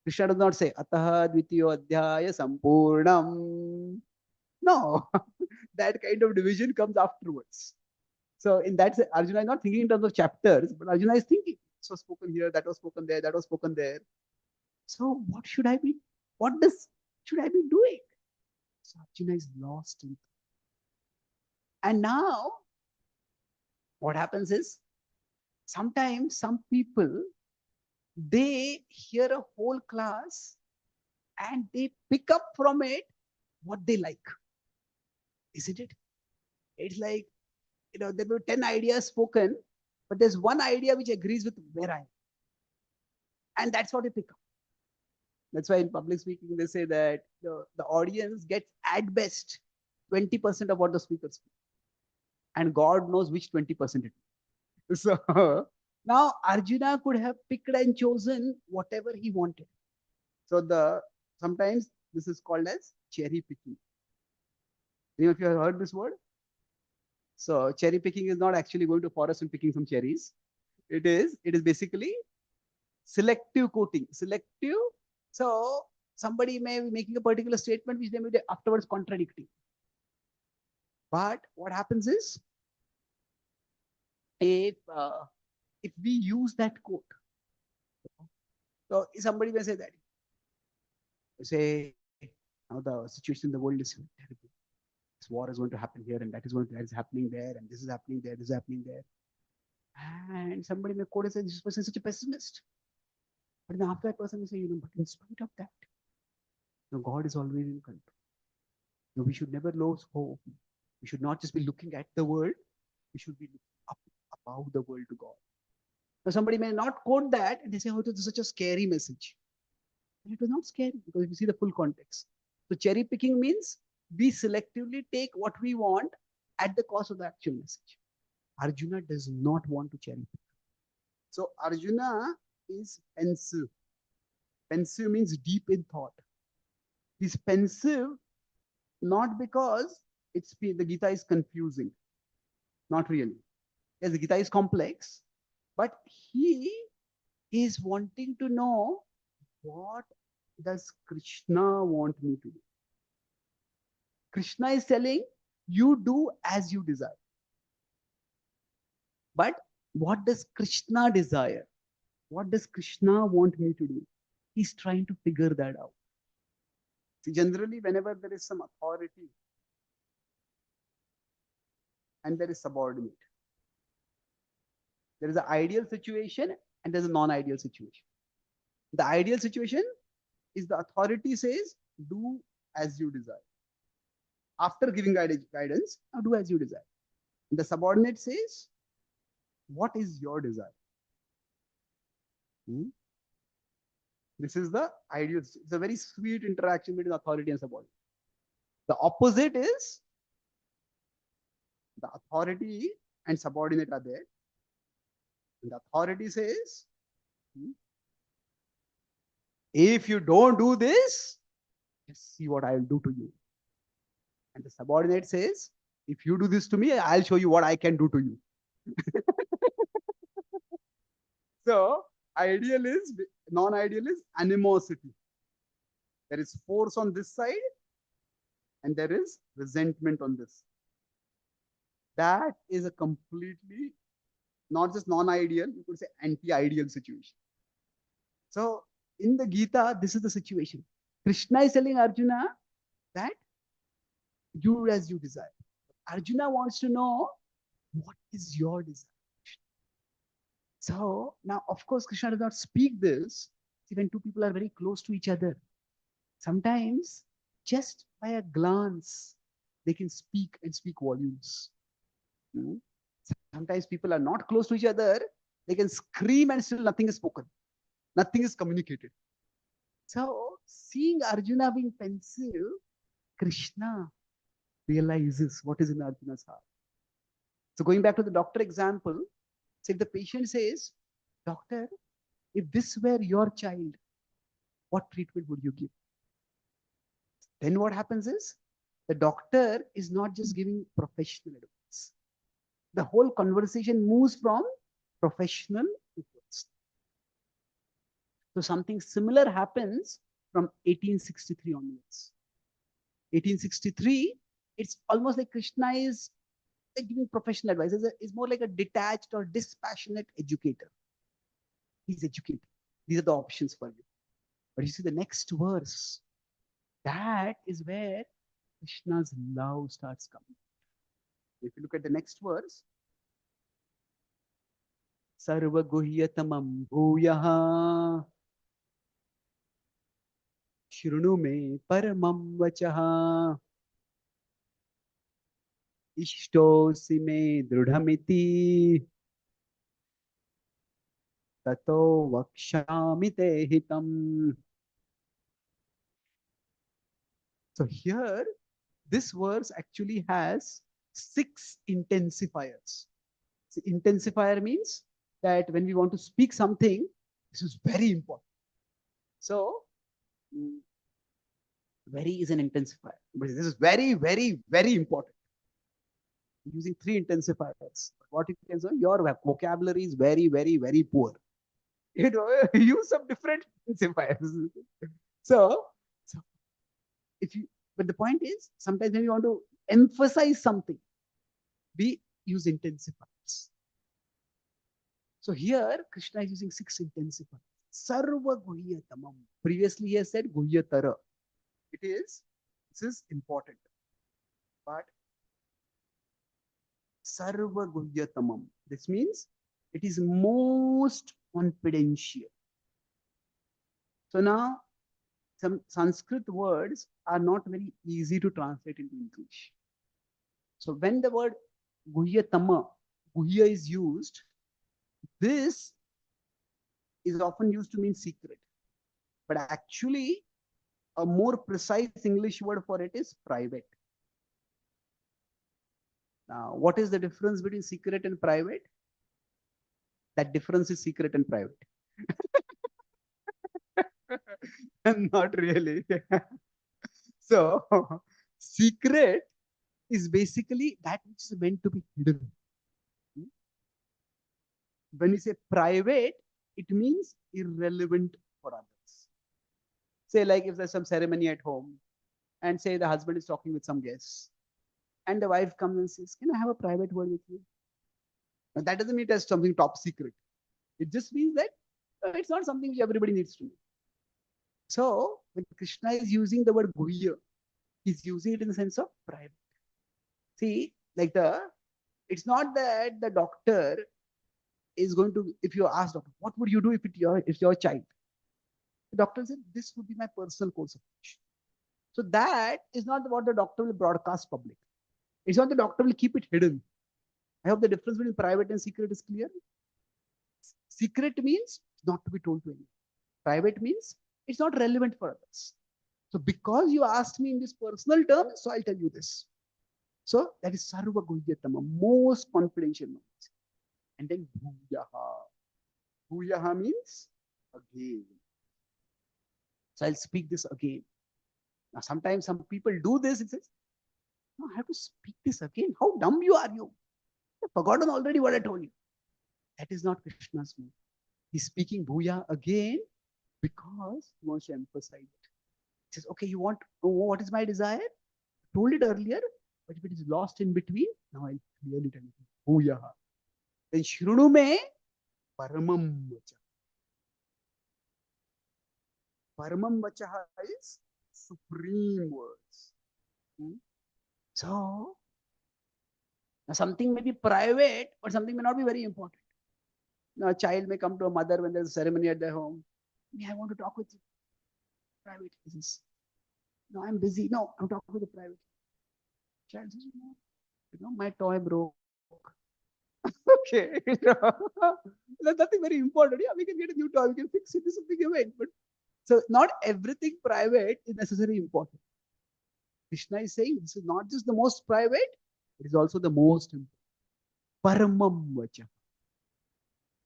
Krishna does not say, Ataha dvitiyo adhyaya sampurnam. No, that kind of division comes afterwards. So in that sense, Arjuna is not thinking in terms of chapters, but Arjuna is thinking. This was spoken here, that was spoken there, that was spoken there. So what should I be? Should I be doing? So Arjuna is lost in. And now, what happens is, sometimes some people, they hear a whole class and they pick up from it what they like. Isn't it? It's like, there were 10 ideas spoken, but there's one idea which agrees with where I am. And that's what they pick up. That's why in public speaking, they say that the audience gets at best 20% of what the speaker speaks. And God knows which 20% it is. So now Arjuna could have picked and chosen whatever he wanted. So sometimes this is called as cherry picking. Any of you have heard this word? So cherry picking is not actually going to forest and picking some cherries. It is basically selective quoting. Selective. So somebody may be making a particular statement which they may be afterwards contradicting. But what happens is, if we use that quote, so somebody may say that, say, now the situation in the world is terrible. This war is going to happen here, and that is happening there, and this is happening there, this is happening there. And somebody may quote and say, this person is such a pessimist. But then after that person will say, but in spite of that, God is always in control. We should never lose hope. We should not just be looking at the world. We should be looking up above the world to God. Now somebody may not quote that and they say, oh, this is such a scary message. And it was not scary because you see the full context. So cherry picking means we selectively take what we want at the cost of the actual message. Arjuna does not want to cherry pick. So Arjuna is pensive. Pensive means deep in thought. He's pensive not because the Gita is confusing. Not really. Yes, the Gita is complex, but he is wanting to know, what does Krishna want me to do? Krishna is telling, you do as you desire. But what does Krishna desire? What does Krishna want me to do? He's trying to figure that out. See, generally, whenever there is some authority and there is subordinate, there is an ideal situation and there's a non-ideal situation. The ideal situation is the authority says, do as you desire. After giving guidance, now do as you desire. And the subordinate says, what is your desire? This is the ideal. It's a very sweet interaction between authority and subordinate. The opposite is, the authority and subordinate are there. And the authority says, if you don't do this, just see what I'll do to you. And the subordinate says, if you do this to me, I'll show you what I can do to you. So ideal is, non-ideal is animosity. There is force on this side and there is resentment on this. That is a completely, not just non-ideal, you could say anti-ideal situation. So in the Gita, this is the situation. Krishna is telling Arjuna that do as you desire. Arjuna wants to know, what is your desire? So now, of course, Krishna does not speak this. See, when two people are very close to each other, sometimes just by a glance, they can speak and speak volumes. Hmm? Sometimes people are not close to each other, they can scream and still nothing is spoken, nothing is communicated. So, seeing Arjuna being pensive, Krishna realizes what is in Arjuna's heart. So, going back to the doctor example, so if the patient says, Doctor, if this were your child, what treatment would you give? Then what happens is the doctor is not just giving professional advice. The whole conversation moves from professional to personal. So something similar happens from 1863 onwards. 1863, it's almost like Krishna is like giving professional advice. It's more like a detached or dispassionate educator. He's educated. These are the options for you. But you see the next verse, that is where Krishna's love starts coming. If you look at the next verse, Sarva Guhyatamam Bhuyaha Shrunu me Paramam Vachaha Ishtosi me Drudhamiti Tato Vakshami Te Hitam. So here, this verse actually has 6 intensifiers. So intensifier means that when we want to speak something, this is very important. So, very is an intensifier. But this is very, very, very important. Using 3 intensifiers. What you can say, your vocabulary is very, very, very poor. You know, use some different intensifiers. So if you, but the point is, sometimes when you want to emphasize something, we use intensifiers. So here, Krishna is using 6 intensifiers. Sarva Guhyatamam. Previously, he has said Guhyatara. This is important. But Sarva Guhyatamam. This means it is most confidential. So now, some Sanskrit words are not very easy to translate into English. So when the word Guhyatama, Guhya is used, this is often used to mean secret. But actually, a more precise English word for it is private. Now, what is the difference between secret and private? That difference is secret and private. Not really. So, secret is basically that which is meant to be hidden. When we say private, it means irrelevant for others. Say, like if there's some ceremony at home, and say the husband is talking with some guests, and the wife comes and says, Can I have a private word with you? Now, that doesn't mean it as something top secret. It just means that it's not something which everybody needs to know. So, when Krishna is using the word Guhya, he's using it in the sense of private. See, like it's not that the doctor is going to, if you ask doctor, what would you do if it's your child? The doctor said, this would be my personal course of action. So that is not what the doctor will broadcast public. It's not the doctor will keep it hidden. I hope the difference between private and secret is clear. Secret means not to be told to anyone. Private means it's not relevant for others. So because you asked me in this personal term, so I'll tell you this. So that is Sarva Guhyatama, most confidential knowledge. And then Bhuyaha. Bhuyaha means again. So I'll speak this again. Now sometimes some people do this, it says, no, I have to speak this again. How dumb you are you? You've forgotten already what I told you. That is not Krishna's move. He's speaking Bhuya again because he wants to emphasize it. He says, okay, you want, what is my desire? I told it earlier, but if it is lost in between, now I'll clearly tell you. Bhuyaha. Then Shrunu me Paramam Vacha. Paramam Vachaha is supreme words. So, now something may be private, but something may not be very important. Now, a child may come to a mother when there's a ceremony at their home. I want to talk with you. Private. He says, no, I'm busy. No, I'm talking with the private. Child says, no, my toy broke. Okay. That's nothing very important. Yeah, we can get a new toy. We can fix it. This is a big event. But so not everything private is necessarily important. Krishna is saying this is not just the most private, it is also the most important. Paramam vacha.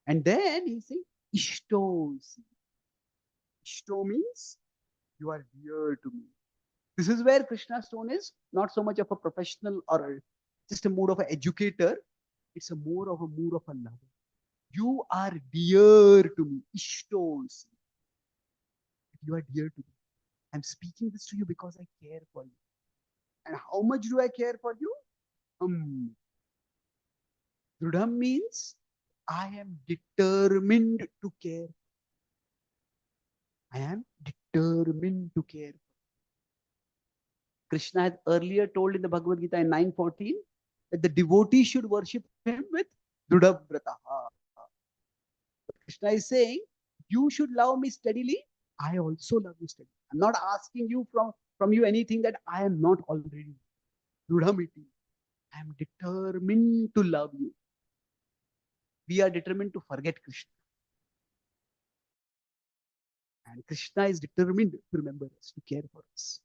And then he's saying Ishtos. Ishto means you are dear to me. This is where Krishna's tone is not so much of a professional or just a mood of an educator. It's a more of a mood of a lover. You are dear to me. Ishtos. You are dear to me. I'm speaking this to you because I care for you. And how much do I care for you? Drudham means I am determined to care. I am determined to care. Krishna had earlier told in the Bhagavad Gita in 9:14 that the devotee should worship him with Drudhavrataha. Krishna is saying, you should love me steadily. I also love you steadily. I'm not asking you from you anything that I am not already. Drudhamiti. I am determined to love you. We are determined to forget Krishna. And Krishna is determined to remember us, to care for us.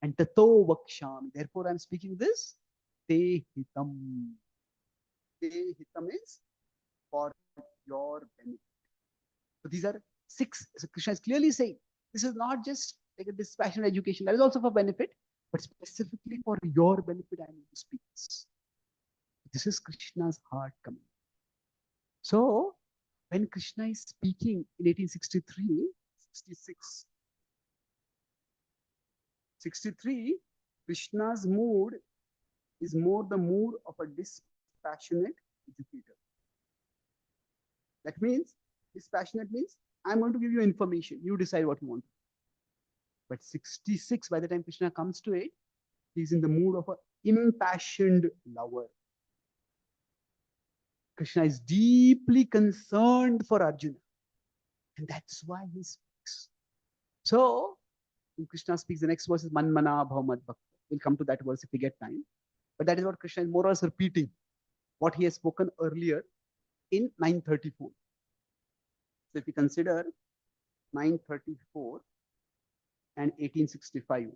And tato vakshami. Therefore, I'm speaking this. Te hitam. Te hitam is for your benefit. So these are 6. So Krishna is clearly saying this is not just like a dispassionate education. That is also for benefit, but specifically for your benefit, I need to speak this. This is Krishna's heart coming. So when Krishna is speaking in 1863, 66, 63, Krishna's mood is more the mood of a dispassionate educator. That means, dispassionate means, I'm going to give you information. You decide what you want. But 66, by the time Krishna comes to it, he's in the mood of an impassioned lover. Krishna is deeply concerned for Arjuna. And that's why he speaks. So, when Krishna speaks, the next verse is Manmana Bhav Bhakta. We'll come to that verse if we get time. But that is what Krishna is more or less repeating what he has spoken earlier in 934. So if you consider 934 and 1865,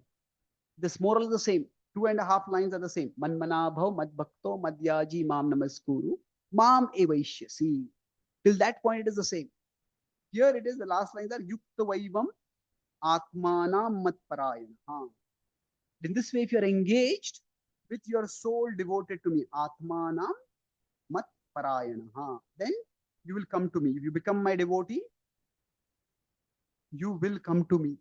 this more or less the same. 2.5 lines are the same. Manmana Bhav Mad Bhakto Madhyaji Mam Namaskuru Mam Evaishyasi. Till that point it is the same. Here it is, the last lines are Yukta Vaivam Atmanam Mat Parayana. In this way, if you are engaged with your soul devoted to me, Atmanam Mat Parayana, then you will come to me. If you become my devotee, you will come to me.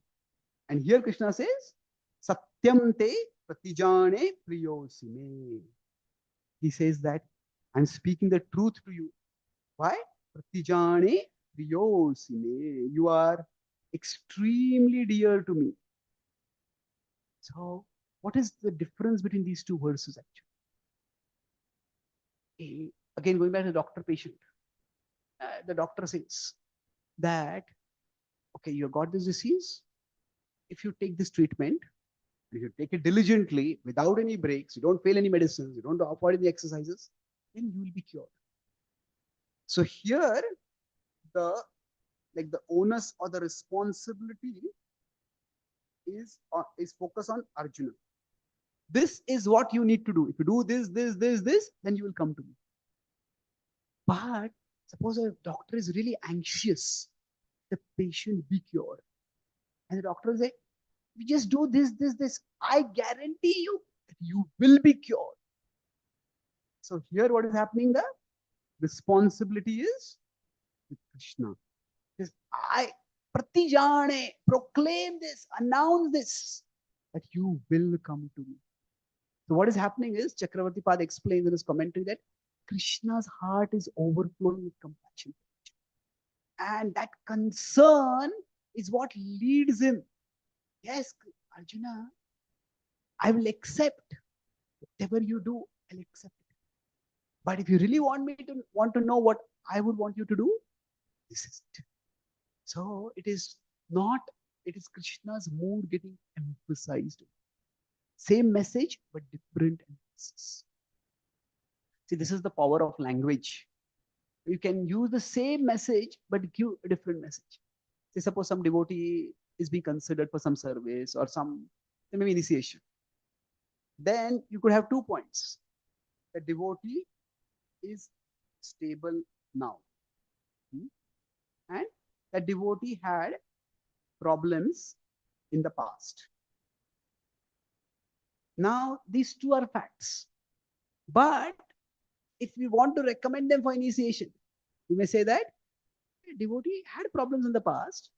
And here Krishna says, Satyam te pratijane priyosime. He says that I'm speaking the truth to you. Why? Pratijane priyosime. You are extremely dear to me. So, what is the difference between these two verses actually? Again, going back to doctor-patient. The doctor says that, okay, you got this disease. If you take this treatment, if you take it diligently, without any breaks, you don't fail any medicines, you don't avoid any exercises, then you will be cured. So here, the onus or the responsibility is focused on Arjuna. This is what you need to do. If you do this, then you will come to me. But suppose a doctor is really anxious, the patient be cured. And the doctor will say, you just do this. I guarantee you that you will be cured. So here what is happening? The responsibility is with Krishna. I pratijane, proclaim this, announce this, that you will come to me. So what is happening is, Chakravarti Pad explains in his commentary that Krishna's heart is overflowing with compassion. And that concern is what leads him. Yes, Arjuna, I will accept whatever you do, I'll accept it. But if you really want to know what I would want you to do, this is it. So it is not, it is Krishna's mood getting emphasized. Same message, but different emphasis. See, this is the power of language. You can use the same message, but give a different message. Say, suppose some devotee is being considered for some service or some maybe initiation. Then you could have 2 points. The devotee is stable now. And the devotee had problems in the past. Now, these two are facts. But if we want to recommend them for initiation, we may say that the devotee had problems in the past,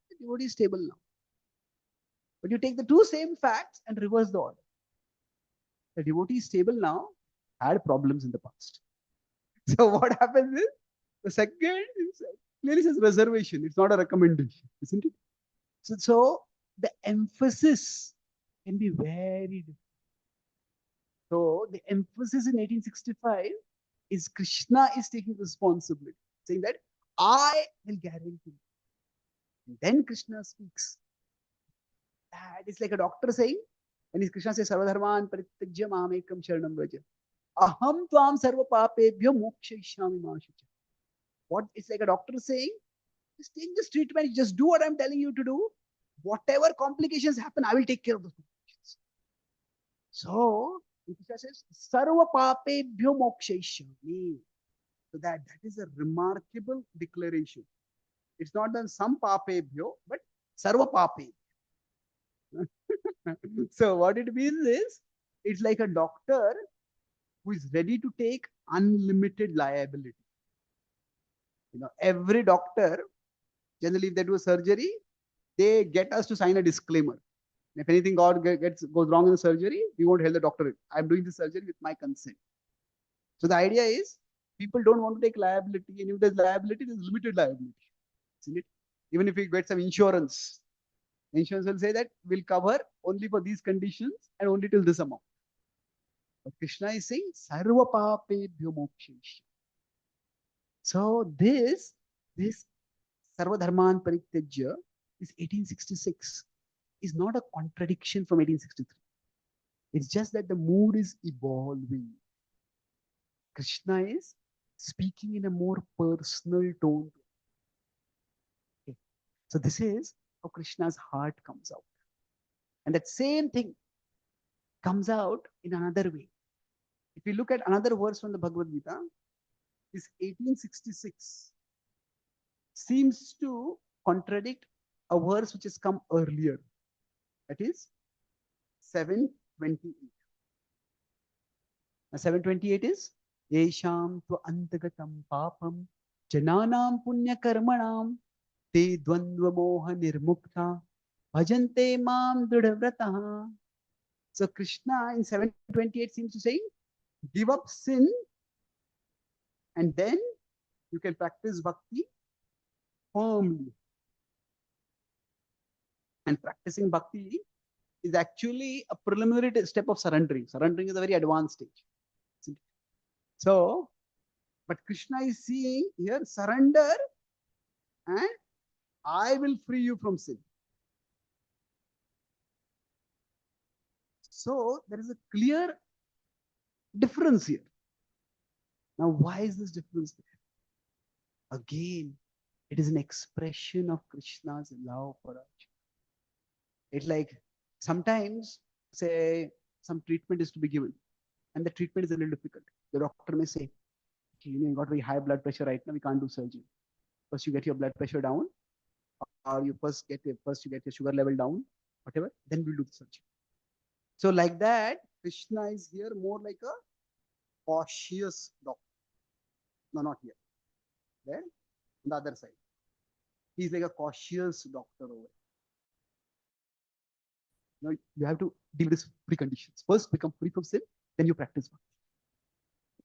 the devotee is stable now. But you take the two same facts and reverse the order. The devotee is stable now, had problems in the past. So what happens is, the second is clearly says reservation. It's not a recommendation, isn't it? So the emphasis can be very different. So the emphasis in 1865 is Krishna is taking responsibility, saying that I will guarantee. And then Krishna speaks. That is like a doctor saying, when Krishna says, Sarvadharman parityajya mamekam sharanam vraja. Aham tvam sarva papebhyo mokshayishyami ma shucha. What it's like a doctor saying, just take this treatment, just do what I'm telling you to do. Whatever complications happen, I will take care of those complications. So Krishna says, Sarva papebhyo mokshayishyami. So that is a remarkable declaration. It's not done some papebhyo, but sarva pape. So what it means is, it's like a doctor who is ready to take unlimited liability. You know, every doctor, generally if they do a surgery, they get us to sign a disclaimer. If anything goes wrong in the surgery, we won't help the doctor. I'm doing the surgery with my consent. So the idea is, people don't want to take liability, and if there's liability, there's limited liability. Isn't it? Even if we get some insurance, insurance will say that we'll cover only for these conditions and only till this amount. But Krishna is saying, Sarva papebhyo mokshayishyami. So this Sarva Dharman Parityajya is 1866. Is not a contradiction from 1863. It's just that the mood is evolving. Krishna is speaking in a more personal tone. Okay. So this is how Krishna's heart comes out. And that same thing comes out in another way. If you look at another verse from the Bhagavad Gita, this 1866 seems to contradict a verse which has come earlier. That is 728. Now 728 is Yesham tu antagatam papam jananam punya karmanam te dvandva moha nirmukta bhajante mam dridhavrataha. So Krishna in 728 seems to say, give up sin and then you can practice bhakti firmly. And practicing bhakti is actually a preliminary step of surrendering. Surrendering is a very advanced stage. So, but Krishna is seeing here, surrender and I will free you from sin. So there is a clear difference here. Now, why is this difference there? Again, it is an expression of Krishna's love for us. It's like sometimes, say, some treatment is to be given, and the treatment is a little difficult. The doctor may say, you got very high blood pressure right now, we can't do surgery. First, you get your blood pressure down, or you first get your sugar level down, whatever, then we'll do the surgery. So, like that, Krishna is here more like a cautious doctor. No, not here. There, on the other side. He's like a cautious doctor over. You have to deal with these preconditions. First, become free from sin, then you practice bhakti.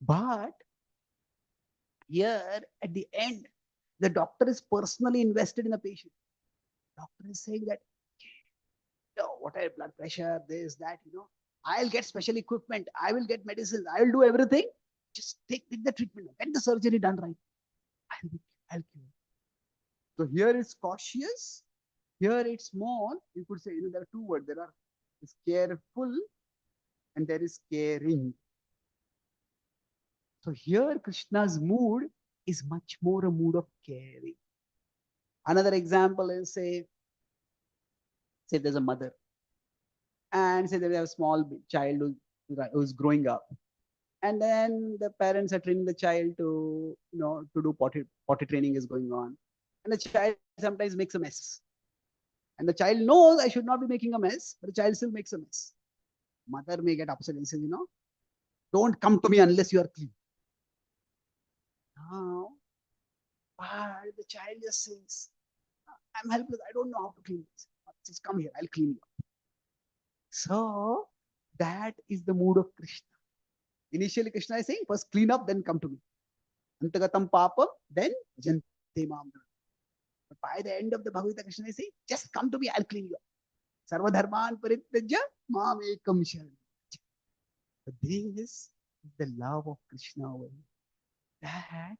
But here, at the end, the doctor is personally invested in the patient. Doctor is saying that, what are blood pressure, this, that, I'll get special equipment, I will get medicines, I will do everything. Just take the treatment, get the surgery done right. I'll cure. So here it's cautious, here it's small. You could say, there are two words. There are is careful and there is caring. So here Krishna's mood is much more a mood of caring. Another example is say there's a mother and say they have a small child who's growing up. And then the parents are training the child to, to do potty training is going on. And the child sometimes makes a mess. And the child knows I should not be making a mess, but the child still makes a mess. Mother may get upset and says, don't come to me unless you are clean. Now, but the child just says, I'm helpless. I don't know how to clean this. Just come here. I'll clean you. So that is the mood of Krishna. Initially, Krishna is saying, first clean up, then come to me. Antagatam papam, then jante mam. But by the end of the Bhagavad Krishna is saying, just come to me, I'll clean you up. Sarva dharman parityajya mam ekam sharanam. This is the love of Krishna over here. That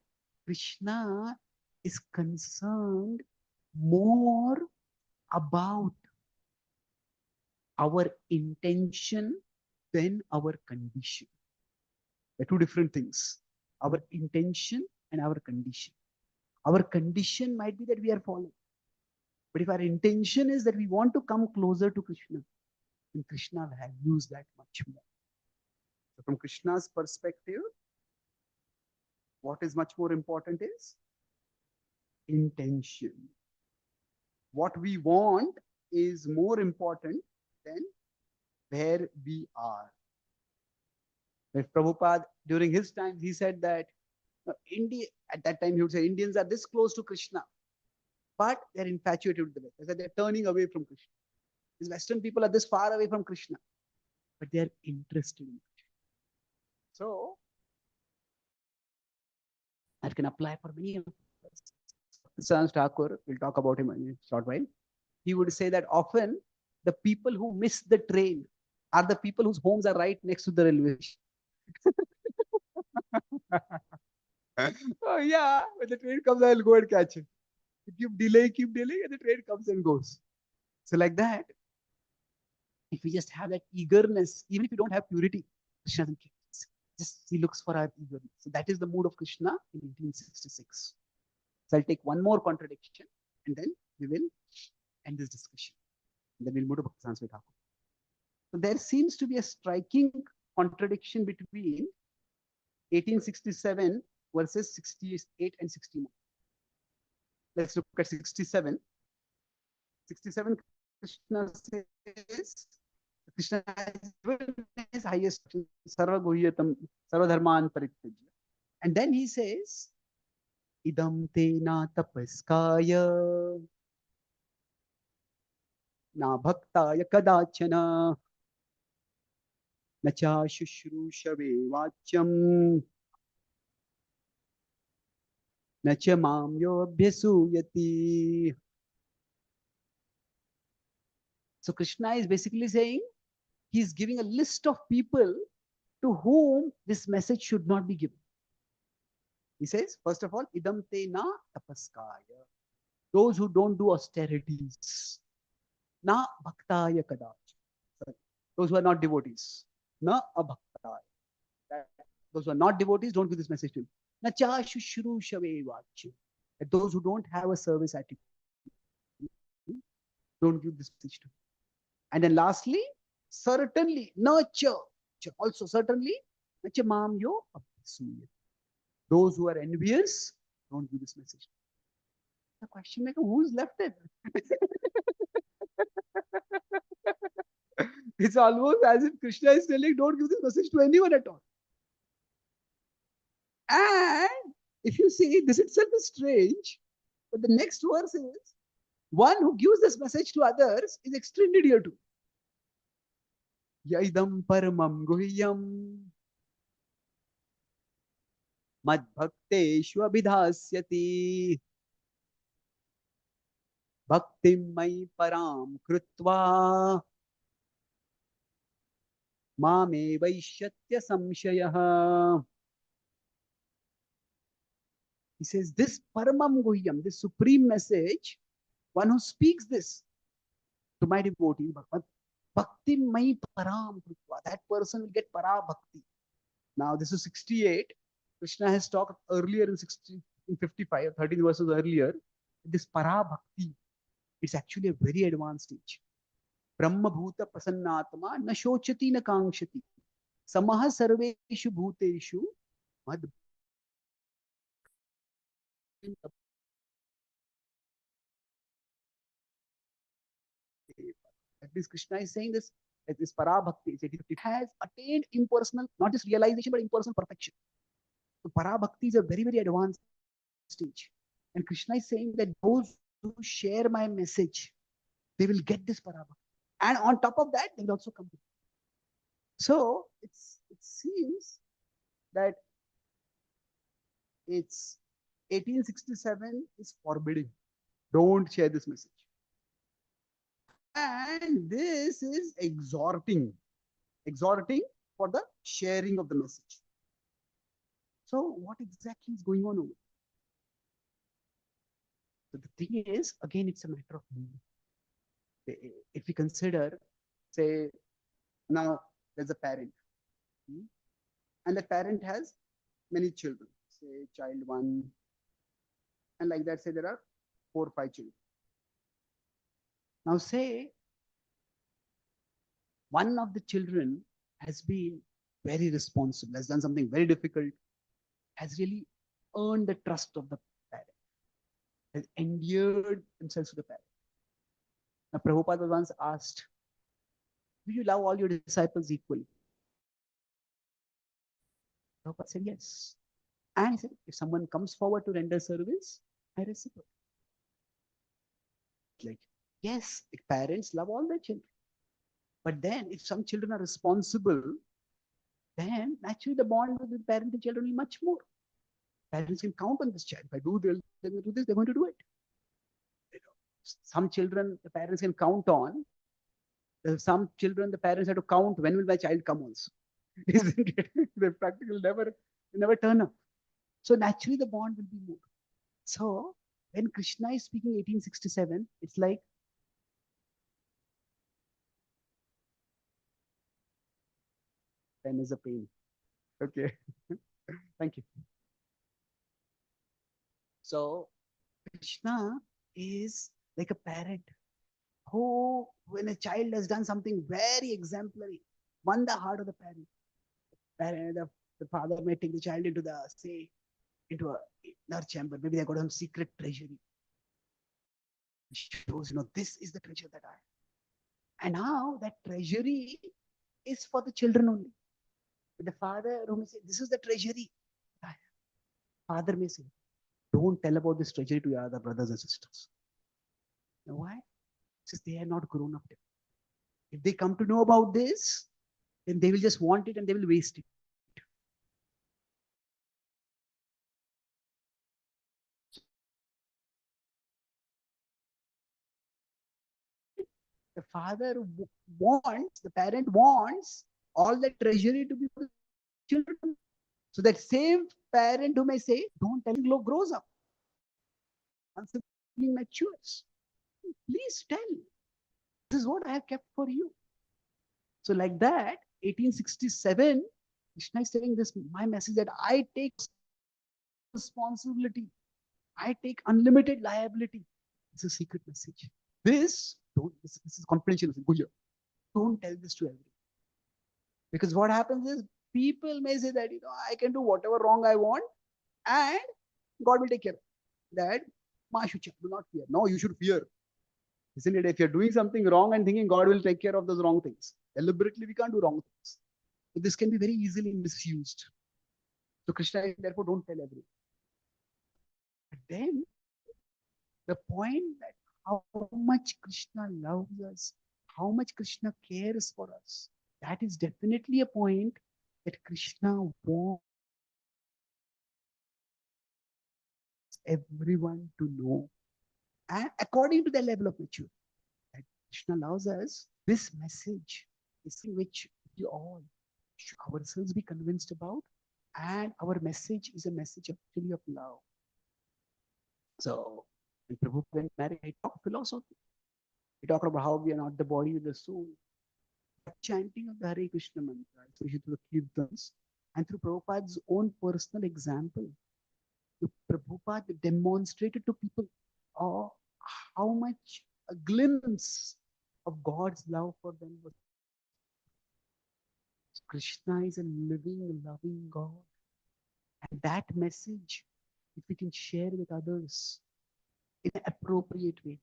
Krishna is concerned more about our intention than our condition. They're two different things. Our intention and our condition. Our condition might be that we are fallen. But if our intention is that we want to come closer to Krishna, then Krishna values that much more. So from Krishna's perspective, what is much more important is intention. What we want is more important than where we are. If Prabhupada, during his time, he said that India, at that time, he would say Indians are this close to Krishna, but they're infatuated with the West. They're turning away from Krishna. These Western people are this far away from Krishna, but they're interested in Krishna. So, that can apply for many of us. Charan Thakur, we'll talk about him in a short while. He would say that often the people who miss the train are the people whose homes are right next to the railway station. Oh yeah, when the train comes, I'll go and catch it. You keep delaying, and the train comes and goes. So like that, if we just have that eagerness, even if we don't have purity, Krishna doesn't care. Just he looks for our eagerness. So that is the mood of Krishna in 1866. So I'll take one more contradiction, and then we will end this discussion. And then we'll move to Bhakti Thakur. So there seems to be a striking contradiction between 1867 versus 68 and 69. Let's look at 67. 67, Krishna says, Krishna is highest, Sarva Guhyatam, Sarva Dharman Parityajya. And then he says, Idam te na tapaskaya, na bhaktaya kadachana, na cha shushrushave vachyam, na cha mam yo abhyasuyati. So Krishna is basically saying, he's giving a list of people to whom this message should not be given. He says, first of all, idam te na tapaskaya. Those who don't do austerities. Na bhaktaya kadach. Those who are not devotees. Na abhaktaya. Those who are not devotees, don't give this message to him. Na cha shushrushave vachya. Those who don't have a service attitude, don't give this message to him. And then lastly, certainly, nurture. Also, certainly, nacha mam yo abhyasuyati. Those who are envious, don't give this message. The question maker, who's left it? It's almost as if Krishna is telling, don't give this message to anyone at all. And if you see, this itself is strange, but the next verse is, one who gives this message to others is extremely dear to. Yaidam paramam guhyam mad bhakteshu abhidhasyati bhaktim mai param krutva mame vaishyatya samshayah. He says, this Paramam Guhyam, this supreme message, one who speaks this to my devotee, Bhakti Mai Param Krutva, that person will get Para Bhakti. Now, this is 68. Krishna has talked earlier in 55, 13 verses earlier. This Para Bhakti, it's actually a very advanced stage. Brahma Bhuta Prasannatma na shochati na kangshati. Samaha sarveshu bhuteshu mad. At least Krishna is saying this, that this Para Bhakti, it has attained impersonal, not just realization, but impersonal perfection. So Para Bhakti is a very, very advanced stage. And Krishna is saying that those who share my message, they will get this Para Bhakti. And on top of that, they will also come to me. So it seems that it's 1867 is forbidding. Don't share this message. And this is exhorting for the sharing of the message. So what exactly is going on over? So the thing is, again, it's a matter of movement. If we consider, say, now there's a parent, and the parent has many children, say child 1, and like that, say there are 4 or 5 children. Now say one of the children has been very responsible, has done something very difficult, has really earned the trust of the parent, has endeared themselves to the parent. Now Prabhupada was once asked, do you love all your disciples equally? Prabhupada said yes. And he said, if someone comes forward to render service, I reciprocate. Like, yes, parents love all their children. But then if some children are responsible, then naturally the bond with the parent and children will be much more. Parents can count on this child. If I do this, they're going to do this, they're going to do it. Some children, the parents can count on. Some children, the parents have to count, when will my child come also? Isn't it? They practically never turn up. So naturally the bond will be more. So when Krishna is speaking 1867, it's like pen is a pain. Okay. Thank you. So Krishna is like a parent who, when a child has done something very exemplary, won the heart of the parent. The father may take the child into into a inner chamber. Maybe they got some secret treasury. Shows, this is the treasure that I have. And now that treasury is for the children only. But the father who may say, this is the treasury. Father may say, don't tell about this treasury to your other brothers and sisters. You know why? Because they are not grown up yet. If they come to know about this, then they will just want it and they will waste it. The parent wants all the treasury to be for the children. So that same parent who may say, don't tell him, grows up. Once he matures, please tell. This is what I have kept for you. So like that, 1867, Krishna is telling this, my message, that I take responsibility. I take unlimited liability. It's a secret message. This is confidential. Don't tell this to everyone. Because what happens is, people may say that, I can do whatever wrong I want and God will take care of that. Do not fear. No, you should fear. Isn't it? If you're doing something wrong and thinking God will take care of those wrong things, deliberately we can't do wrong things. So this can be very easily misused. So Krishna, therefore, don't tell everyone. But then the point that how much Krishna loves us, how much Krishna cares for us, that is definitely a point that Krishna wants everyone to know. And according to their level of maturity, that Krishna allows us, this message is which we all should ourselves be convinced about. And our message is a message actually of love. So when Prabhupada went married, he talked philosophy. He talked about how we are not the body with the soul. The chanting of the Hare Krishna mantra, especially through the kirtans, and through Prabhupada's own personal example, Prabhupada demonstrated to people oh, how much a glimpse of God's love for them was. Krishna is a living, loving God. And that message, if we can share with others in an appropriate way,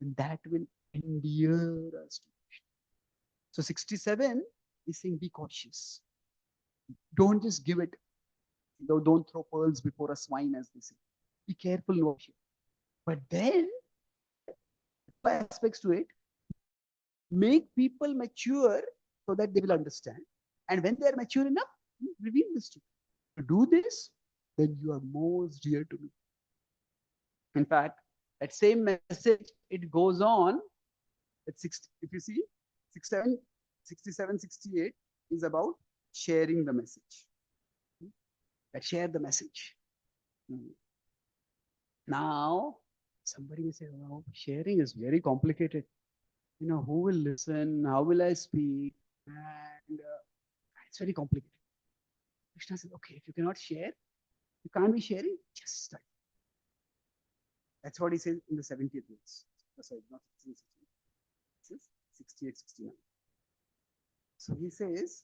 then that will endear us to Krishna. So 67 is saying be cautious. Don't just give it. Don't throw pearls before a swine, as they say. Be careful, no. But then, aspects to it, make people mature so that they will understand. And when they are mature enough, reveal this to them. To do this, then you are most dear to me. In fact, that same message, it goes on at 60, if you see, 67, 67, 68 is about sharing the message. That share the message. Now, somebody will say, oh, sharing is very complicated. Who will listen? How will I speak? And it's very complicated. Krishna says, okay, if you cannot share, you can't be sharing, just study. That's what he says in the 70th verse. Sorry, not 16, 16. This is 68, 69. So he says,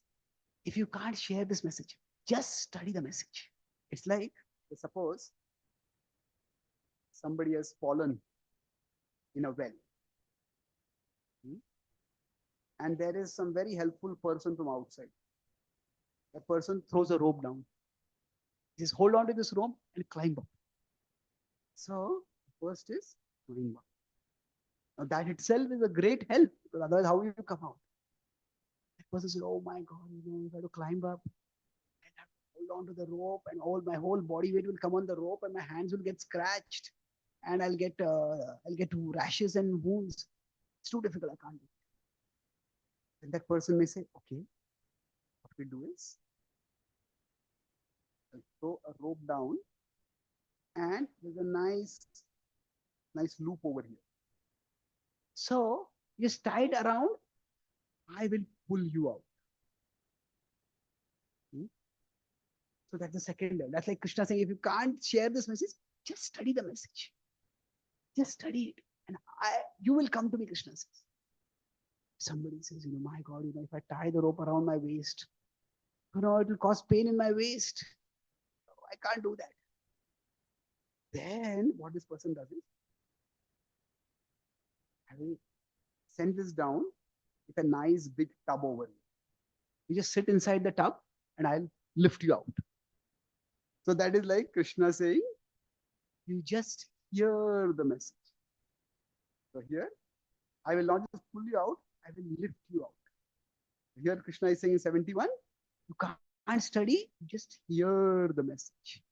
if you can't share this message, just study the message. It's like, suppose somebody has fallen in a well. And there is some very helpful person from outside. That person throws a rope down. He says, hold on to this rope and climb up. So, first is climb up. Now, that itself is a great help, because otherwise, how will you come out? That person says, oh my God, if I have to climb up, I have to hold on to the rope, and my whole body weight will come on the rope, and my hands will get scratched, and I'll get rashes and wounds. It's too difficult. I can't do it. And that person may say, okay, what we do is I'll throw a rope down, and there's a nice loop over here. So just tie it around, I will pull you out. So that's the second level. That's like Krishna saying, if you can't share this message, just study the message. Just study it. And you will come to me, Krishna says. Somebody says, my God, if I tie the rope around my waist, it will cause pain in my waist. I can't do that. Then what this person does is, I will send this down with a nice big tub over you. You just sit inside the tub and I'll lift you out. So that is like Krishna saying, you just hear the message. So here, I will not just pull you out, I will lift you out. Here Krishna is saying in 71, you can't study, just hear the message.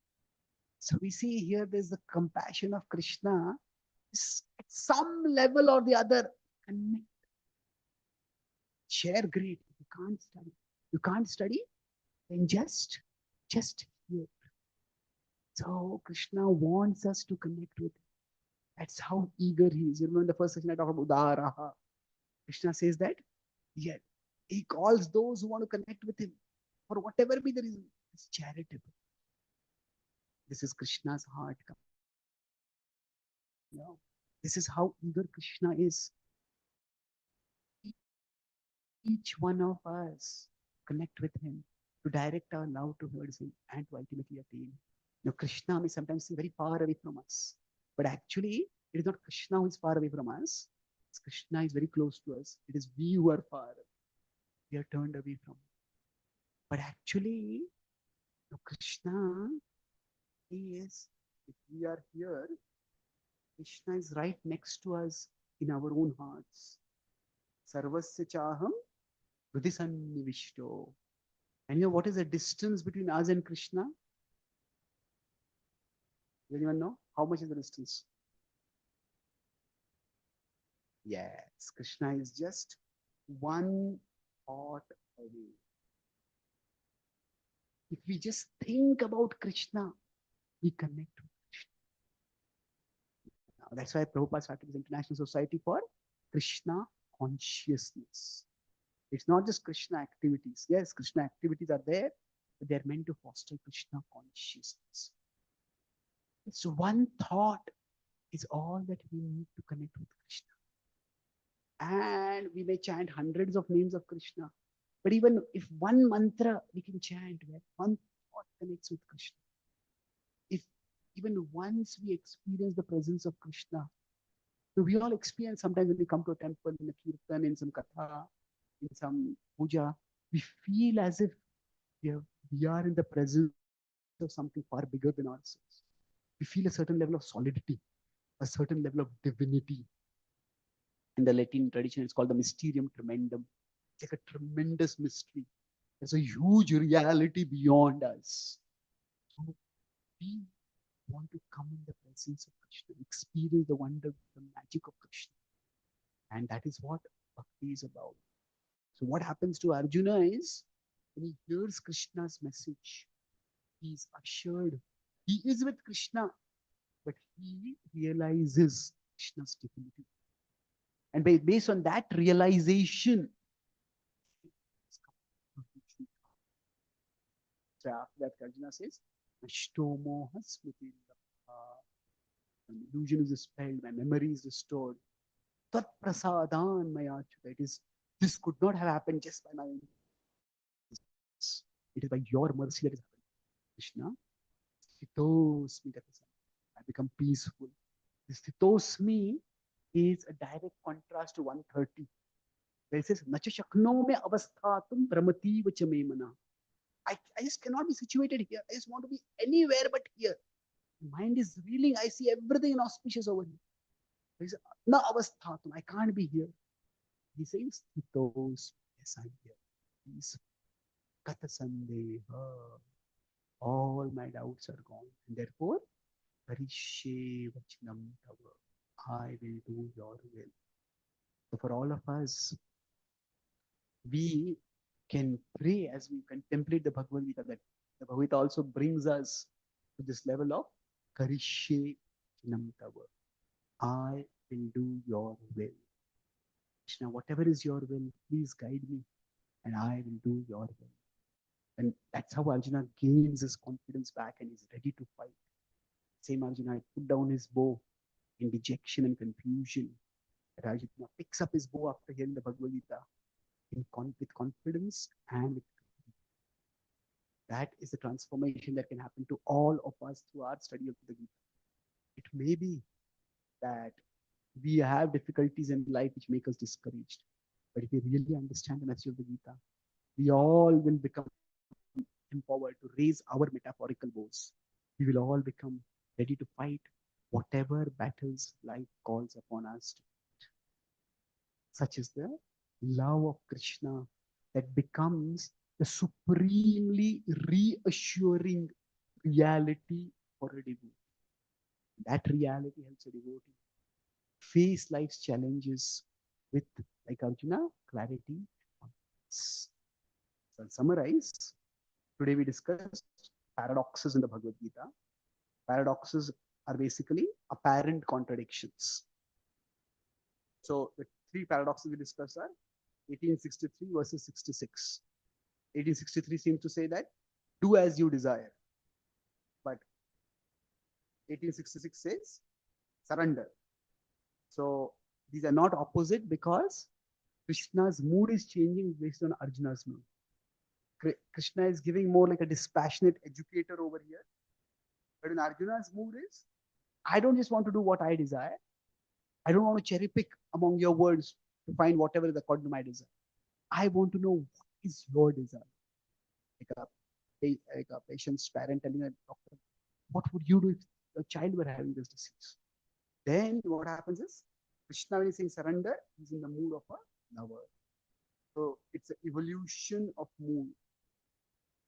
So we see here there's the compassion of Krishna at some level or the other. Connect. Share great. You can't study, then just hear. So Krishna wants us to connect with him. That's how eager he is. You remember in the first section I talked about Udaraha. Krishna says that, yeah, he calls those who want to connect with him for whatever be the reason. It's charitable. This is Krishna's heart. This is how eager Krishna is. Each one of us connect with him to direct our love towards him and to ultimately attain. Now, Krishna may sometimes seem very far away from us, but actually, it is not Krishna who is far away from us. It's Krishna is very close to us. It is we who are far. We are turned away from him. But actually, Krishna is, if we are here, Krishna is right next to us in our own hearts. Sarvasya chaham hridisannivishto. And what is the distance between us and Krishna? Does anyone know? How much is the distance? Yes, Krishna is just one thought away. If we just think about Krishna, we connect with Krishna. That's why Prabhupada started this International Society for Krishna Consciousness. It's not just Krishna activities. Yes, Krishna activities are there, but they're meant to foster Krishna consciousness. It's one thought is all that we need to connect with Krishna. And we may chant hundreds of names of Krishna, but even if one mantra we can chant where one thought connects with Krishna, if even once we experience the presence of Krishna, so we all experience sometimes when we come to a temple, in a kirtan, in some katha, in some puja, we feel as if we are in the presence of something far bigger than ourselves. We feel a certain level of solidity, a certain level of divinity. In the Latin tradition, it's called the mysterium tremendum. It's like a tremendous mystery. There's a huge reality beyond us. So we want to come in the presence of Krishna, experience the wonder, the magic of Krishna. And that is what bhakti is about. So what happens to Arjuna is, when he hears Krishna's message, he is assured he is with Krishna, but he realizes Krishna's divinity. And based on that realization, so after that, Arjuna says, Nashtomoha smriti illusion is dispelled, my memory is restored. Tat prasadan mayachita. It is, this could not have happened just by my own. It is by your mercy that is happening. Krishna, Sthitosmi Gatasam. I become peaceful. The Sthitosmi is a direct contrast to 130. Where it says, Nacha Shakno me avasthatum brahmati vachame mana. I just cannot be situated here. I just want to be anywhere but here. Mind is reeling. I see everything inauspicious over here. He says, Na avasthatum. I can't be here. He says, Sthitosmi. Yes, I'm here. He's Katasandeha. All my doubts are gone. And therefore, Parishe Vachinam Tava. I will do your will. So for all of us, we can pray as we contemplate the Bhagavad Gita, that the Bhagavad Gita also brings us to this level of Karishe Vachinam Tava. I will do your will. Krishna, whatever is your will, please guide me, and I will do your will. And that's how Arjuna gains his confidence back and is ready to fight. Same Arjuna put down his bow in dejection and confusion. Arjuna picks up his bow after hearing the Bhagavad Gita with confidence and with that is the transformation that can happen to all of us through our study of the Gita. It may be that we have difficulties in life which make us discouraged. But if we really understand the message of the Gita, we all will become empowered to raise our metaphorical bows. We will all become ready to fight whatever battles life calls upon us. Such is the love of Krishna that becomes the supremely reassuring reality for a devotee. That reality helps a devotee face life's challenges with, like Arjuna, clarity. So I'll summarize. Today we discussed paradoxes in the Bhagavad Gita. Paradoxes are basically apparent contradictions. So the three paradoxes we discussed are 1863 versus 66. 1863 seems to say that do as you desire. But 1866 says surrender. So these are not opposite because Krishna's mood is changing based on Arjuna's mood. Krishna is giving more like a dispassionate educator over here. But in Arjuna's mood is, I don't just want to do what I desire. I don't want to cherry pick among your words to find whatever is according to my desire. I want to know what is your desire. Like a patient's parent telling a doctor, what would you do if a child were having this disease? Then what happens is, Krishna, when he's saying surrender, he's in the mood of a lover. So it's an evolution of mood.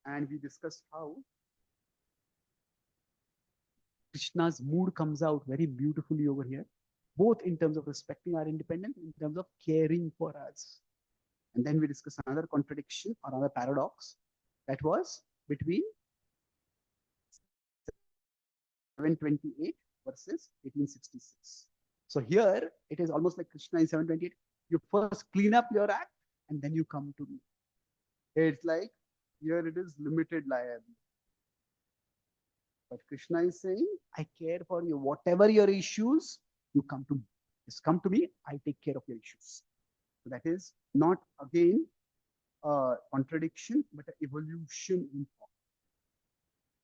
And we discussed how Krishna's mood comes out very beautifully over here, both in terms of respecting our independence, in terms of caring for us. And then we discussed another contradiction or another paradox that was between 728 verses 1866. So here it is almost like Krishna in 728. You first clean up your act and then you come to me. It's like here it is limited liability. But Krishna is saying, I care for you. Whatever your issues, you come to me. Just come to me, I take care of your issues. So that is not again a contradiction, but an evolution in thought.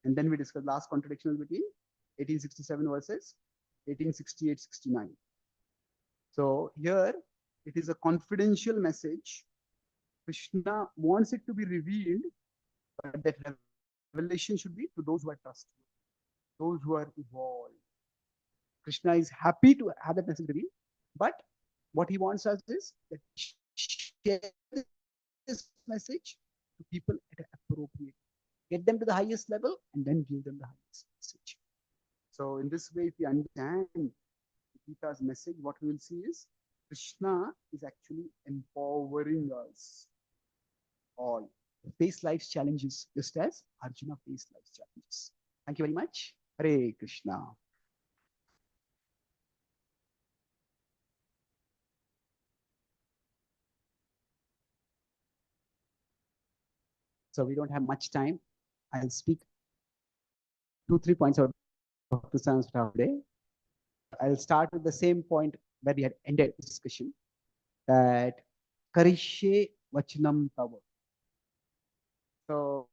And then we discuss last contradiction between 1867 verses 1868-69. So here it is a confidential message. Krishna wants it to be revealed, but that revelation should be to those who are trustworthy, those who are evolved. Krishna is happy to have that message revealed, but what he wants us is that share this message to people at an appropriate, get them to the highest level, and then give them the highest message. So in this way, if we understand Gita's message, what we will see is Krishna is actually empowering us all. Face life's challenges, just as Arjuna faced life's challenges. Thank you very much. Hare Krishna. So we don't have much time. I'll speak 2-3 points about Bhakti Samsara today. I'll start with the same point where we had ended this discussion, that Karishe Vachanam Tava. So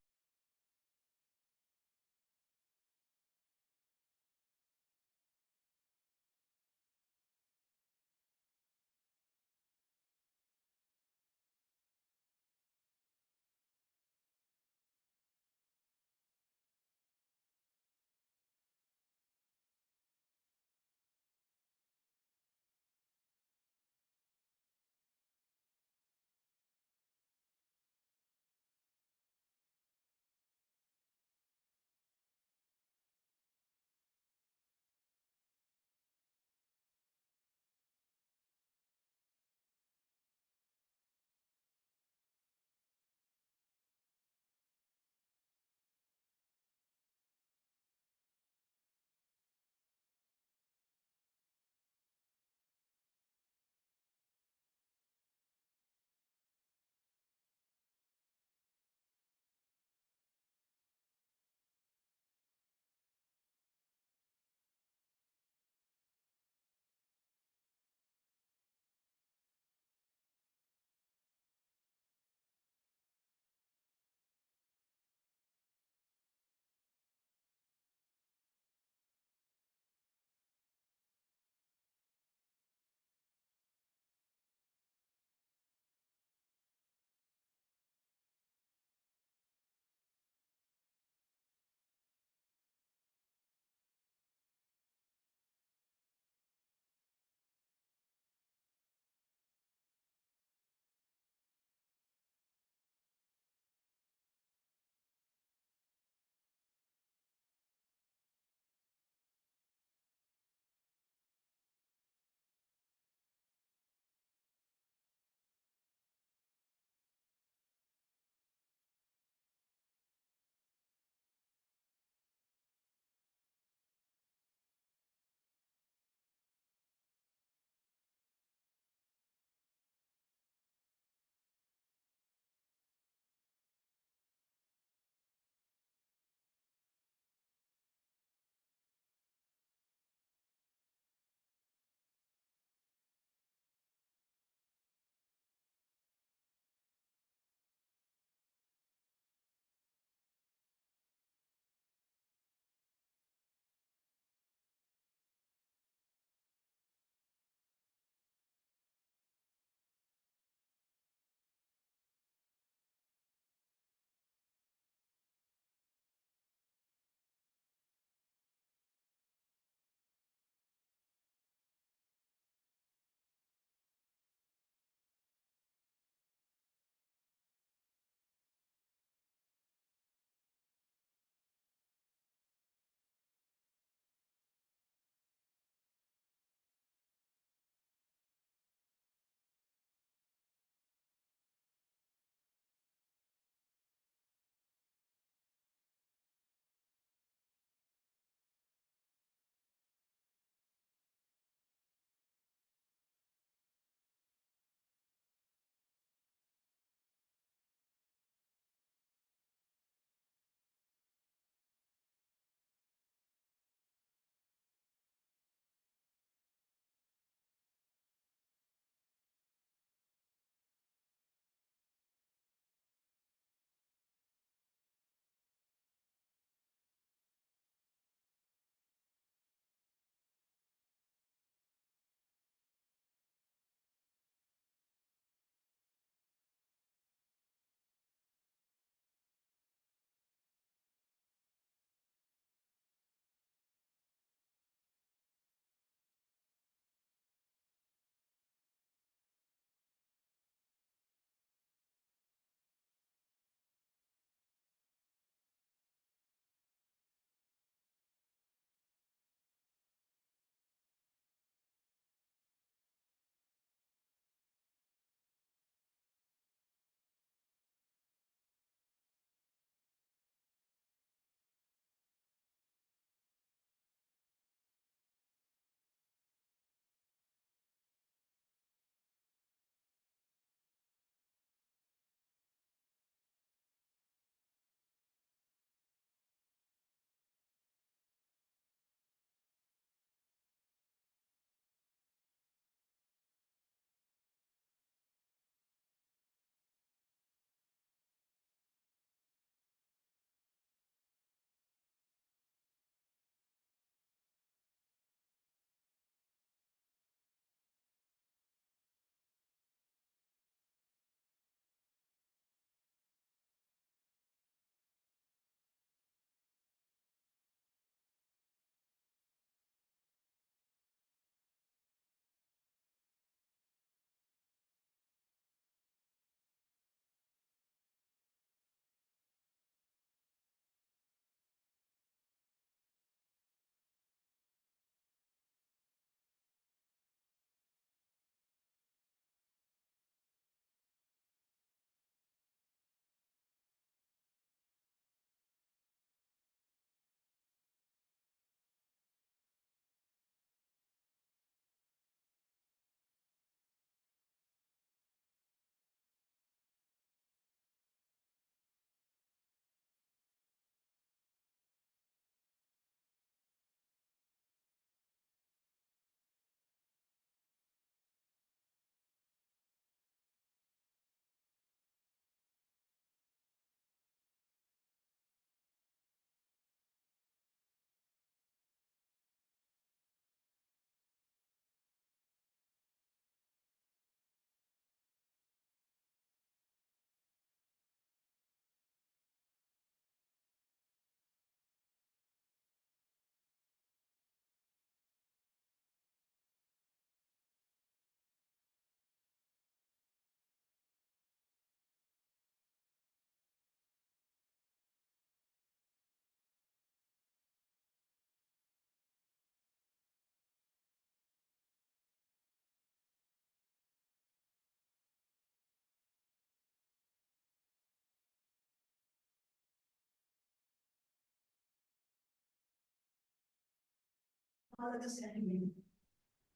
like a sentiment.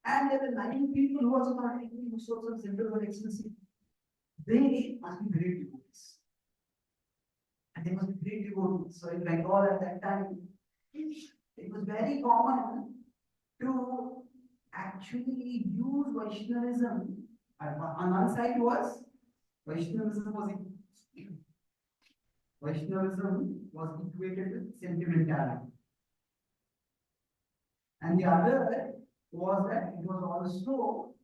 And there were 9 people who also thought it was some center of excellence. They must be great devotees. And they must be great devotees. So in Bengal at that time, it was very common to actually use Vaishnavism. On one side was Vaishnavism was equated with sentimentality. And the other was that it was also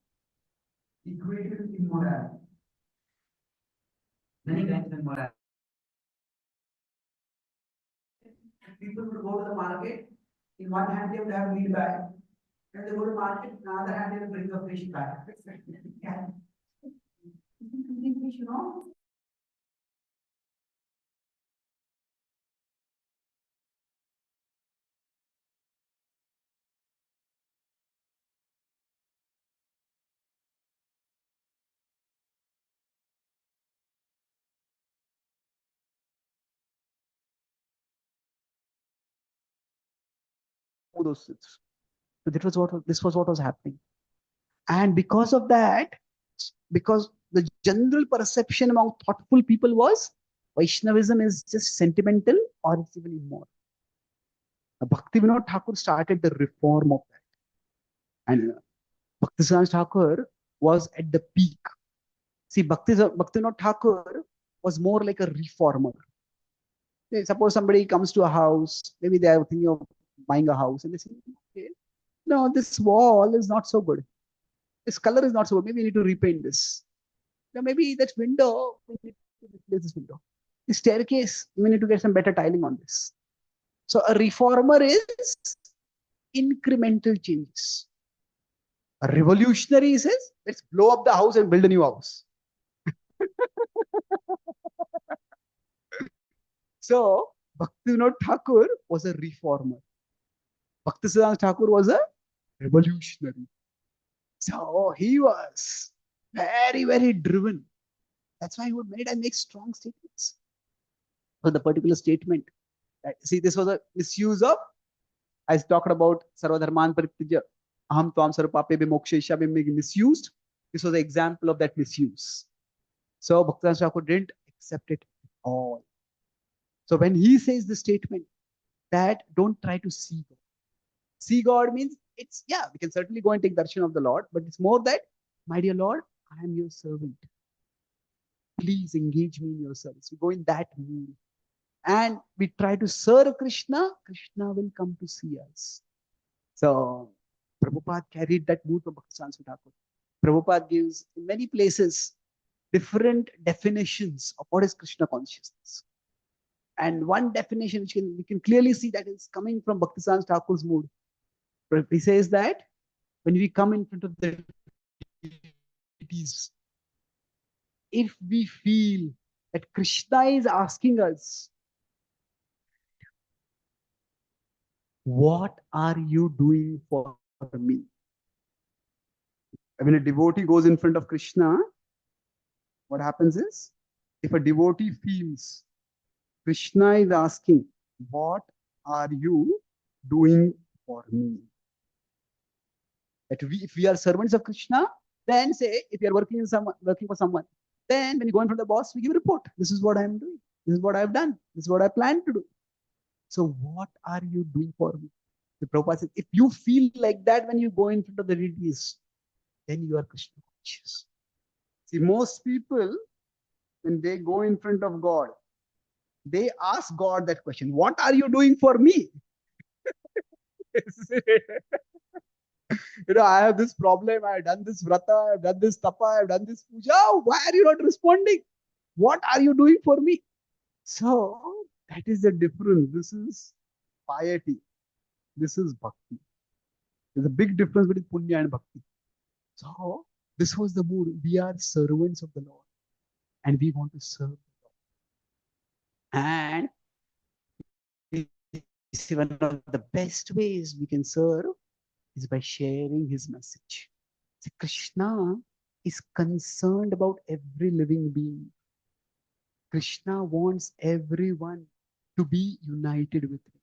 equated with immorality. Many kinds of immorality. People would go to the market. In one hand, they would have meat bag. And they go to market. In the other hand, they would bring a fish bag. Yeah. Fish, you know? Those sits. So this was what was happening. And because of that, because the general perception among thoughtful people was Vaishnavism is just sentimental or it's even immoral. Bhaktivinoda Thakur started the reform of that. And Bhaktisiddhanta Thakur was at the peak. See, Bhaktivinoda Thakur was more like a reformer. Suppose somebody comes to a house, maybe they are thinking of buying a house, and they say, okay, no, this wall is not so good. This color is not so good. Maybe we need to repaint this. Now, maybe that window, we need to replace this window. The staircase, we need to get some better tiling on this. So a reformer is incremental changes. A revolutionary says, let's blow up the house and build a new house. So Bhaktivinoda Thakur was a reformer. Bhaktisiddhanta Thakur was a revolutionary. So he was very, very driven. That's why he would many times make strong statements. So the particular statement, see, this was a misuse of, I talked about Sarvadharman Paritijya, Aham Tvam Sarvapapebhyo Mokshesha being misused. This was an example of that misuse. So Bhaktisiddhanta Thakur didn't accept it at all. So when he says the statement that don't try to see God. See God means it's, yeah, we can certainly go and take darshan of the Lord, but it's more that, my dear Lord, I am your servant. Please engage me in your service. We go in that mood. And we try to serve Krishna, Krishna will come to see us. So Prabhupada carried that mood from Bhaktisiddhanta Thakur. Prabhupada gives in many places different definitions of what is Krishna consciousness. And one definition which we can clearly see that is coming from Bhaktisiddhanta Thakur's mood. He says that when we come in front of the deities, if we feel that Krishna is asking us, what are you doing for me? When a devotee goes in front of Krishna, what happens is, if a devotee feels Krishna is asking, what are you doing for me? That if we are servants of Krishna, then say, if you are working for someone, then when you go in front of the boss, we give a report. This is what I am doing. This is what I have done. This is what I plan to do. So what are you doing for me? The Prabhupada says, if you feel like that when you go in front of the deities, then you are Krishna conscious. See, most people, when they go in front of God, they ask God that question, what are you doing for me? I have this problem, I have done this vrata, I have done this tapa, I have done this puja. Why are you not responding? What are you doing for me? So that is the difference. This is piety. This is bhakti. There's a big difference between punya and bhakti. So this was the mood. We are servants of the Lord and we want to serve the Lord. And one of the best ways we can serve is by sharing his message. See, Krishna is concerned about every living being. Krishna wants everyone to be united with him.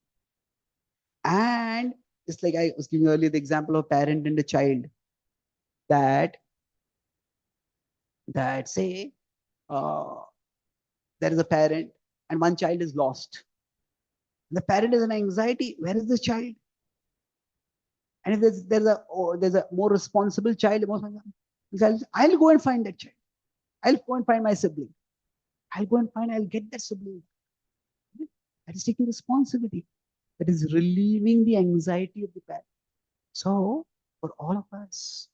And Just like I was giving earlier the example of parent and a child, that say there is a parent and one child is lost. The parent is in anxiety. Where is the child? And if there's a more responsible child, I'll go and find that child. I'll go and find my sibling. I'll get that sibling. That is taking responsibility. That is relieving the anxiety of the parent. So, for all of us,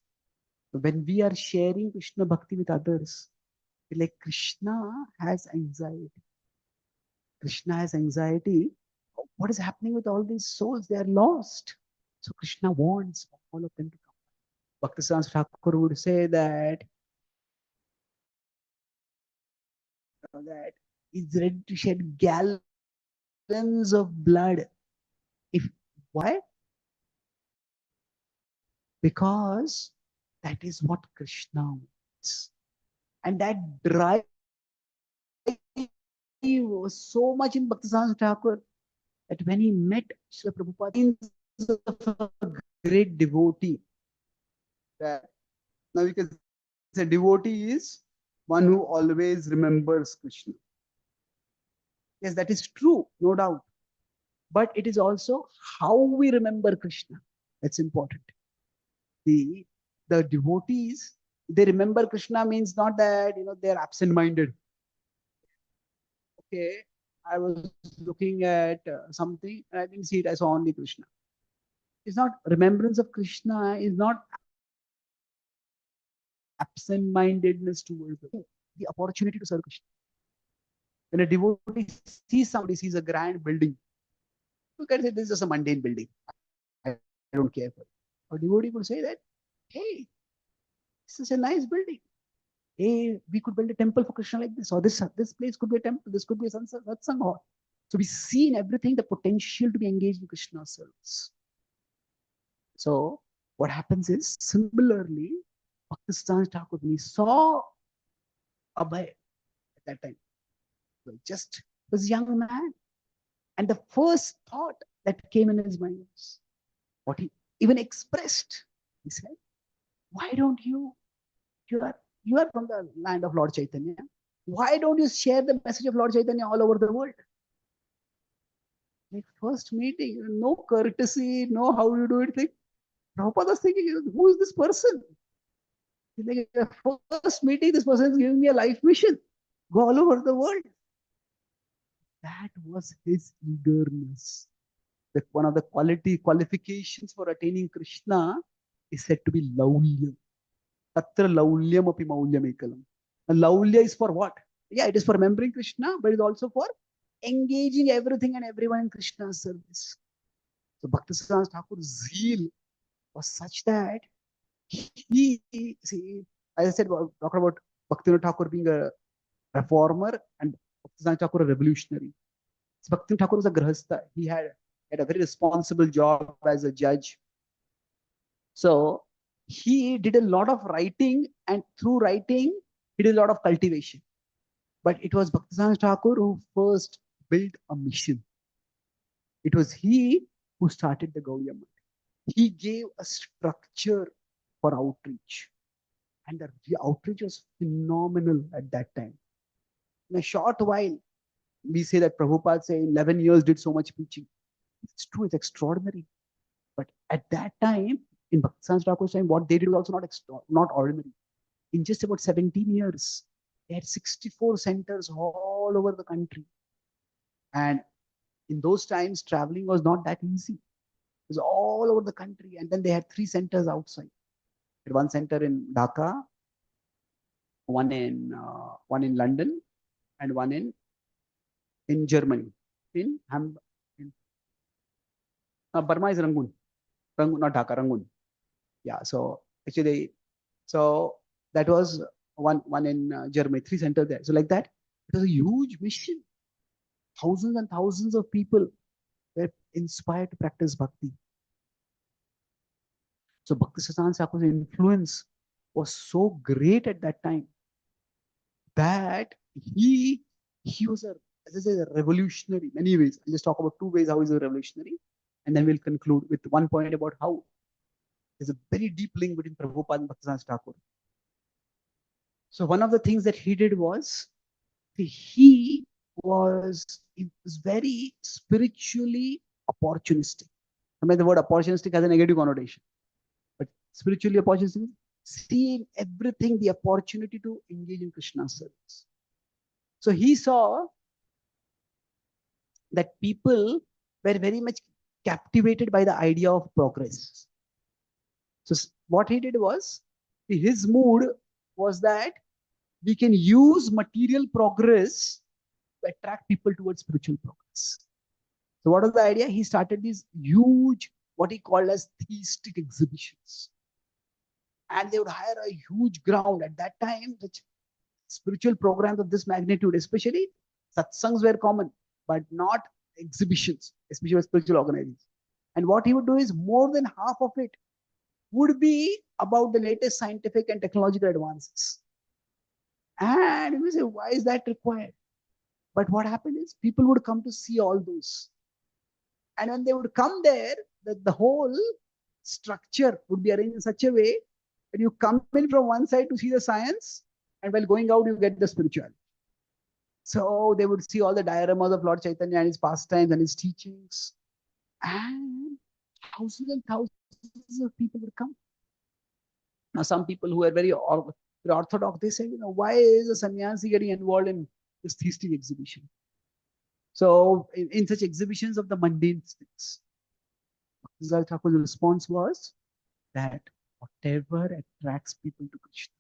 when we are sharing Krishna Bhakti with others, like Krishna has anxiety. Krishna has anxiety. What is happening with all these souls? They are lost. So Krishna wants all of them to come. Bhaktisiddhanta Thakur would say that he's ready to shed gallons of blood. Why? Because that is what Krishna wants. And that drive was so much in Bhaktisiddhanta Thakur that when he met Srila Prabhupada, a great devotee, that now we can say devotee is one who always remembers Krishna. Yes, that is true, no doubt. But it is also how we remember Krishna. That's important. The devotees, they remember Krishna means not that they're absent-minded. Okay, I was looking at something and I didn't see it. I saw only Krishna. It's not remembrance of Krishna, is not absent-mindedness towards the opportunity to serve Krishna. When a devotee sees somebody, sees a grand building, you can say this is just a mundane building. I don't care for it. A devotee would say that, hey, this is a nice building. Hey, we could build a temple for Krishna like this, or this place could be a temple, this could be a satsang hall. So we see in everything the potential to be engaged in Krishna's service. So what happens is, similarly, Bhaktisiddhanta Thakur, when he saw Abhay at that time, just was a young man. And the first thought that came in his mind was what he even expressed. He said, why don't you are from the land of Lord Chaitanya. Why don't you share the message of Lord Chaitanya all over the world? Like first meeting, no courtesy, no how you do it thing. Prabhupada was thinking, who is this person? Like, first meeting, this person is giving me a life mission. Go all over the world. That was his eagerness. That one of the qualifications for attaining Krishna is said to be laulya. Tatra laulyam api maulyam ekalam. Laulya is for what? Yeah, it is for remembering Krishna, but it is also for engaging everything and everyone in Krishna's service. So Bhaktisiddhanta Thakur's zeal was such that he, see, as I said, talking about Bhaktivinoda Thakur being a reformer and Bhaktisiddhanta Thakur a revolutionary. So Bhaktivinoda Thakur was a grahastha. He had a very responsible job as a judge. So he did a lot of writing, and through writing, he did a lot of cultivation. But it was Bhaktisiddhanta Thakur who first built a mission. It was he who started the Gaudiya Math. He gave a structure for outreach. And the outreach was phenomenal at that time. In a short while, we say that Prabhupada say 11 years did so much preaching. It's true, it's extraordinary. But at that time, in Bhaktisiddhanta Thakur's time, what they did was also not ordinary. In just about 17 years, they had 64 centers all over the country. And in those times, traveling was not that easy. It was all over the country. And then they had 3 centers outside. They had one center in Dhaka, one in London, and one in Germany. In Burma is Rangoon. Rangoon, not Dhaka, Rangoon. Yeah, so actually, so that was one in Germany, 3 centers there. So like that, it was a huge mission. Thousands and thousands of people were inspired to practice bhakti. So Bhaktisiddhanta Thakur's influence was so great at that time that he was a revolutionary in many ways. I'll just talk about 2 ways how he's a revolutionary. And then we'll conclude with one point about how there's a very deep link between Prabhupada and Bhaktivedanta Thakur. So one of the things that he did was, he was very spiritually opportunistic. I mean, the word opportunistic has a negative connotation, but spiritually opportunistic, seeing everything the opportunity to engage in Krishna's service. So he saw that people were very much captivated by the idea of progress. So what he did was, his mood was that we can use material progress to attract people towards spiritual progress. So what was the idea? He started these huge, what he called as theistic exhibitions. And they would hire a huge ground. At that time, which spiritual programs of this magnitude, especially satsangs were common, but not exhibitions, especially with spiritual organizations. And what he would do is, more than half of it would be about the latest scientific and technological advances. And we say, why is that required? But what happened is, people would come to see all those. And when they would come there, the whole structure would be arranged in such a way that you come in from one side to see the science, and while going out, you get the spirituality. So they would see all the dioramas of Lord Chaitanya and his pastimes and his teachings. And thousands and thousands of people would come. Now, some people who are very orthodox, they say, why is a sannyasi getting involved in this theistic exhibition? So in such exhibitions of the mundane things, Bhaktivedanta Thakur's response was that whatever attracts people to Krishna,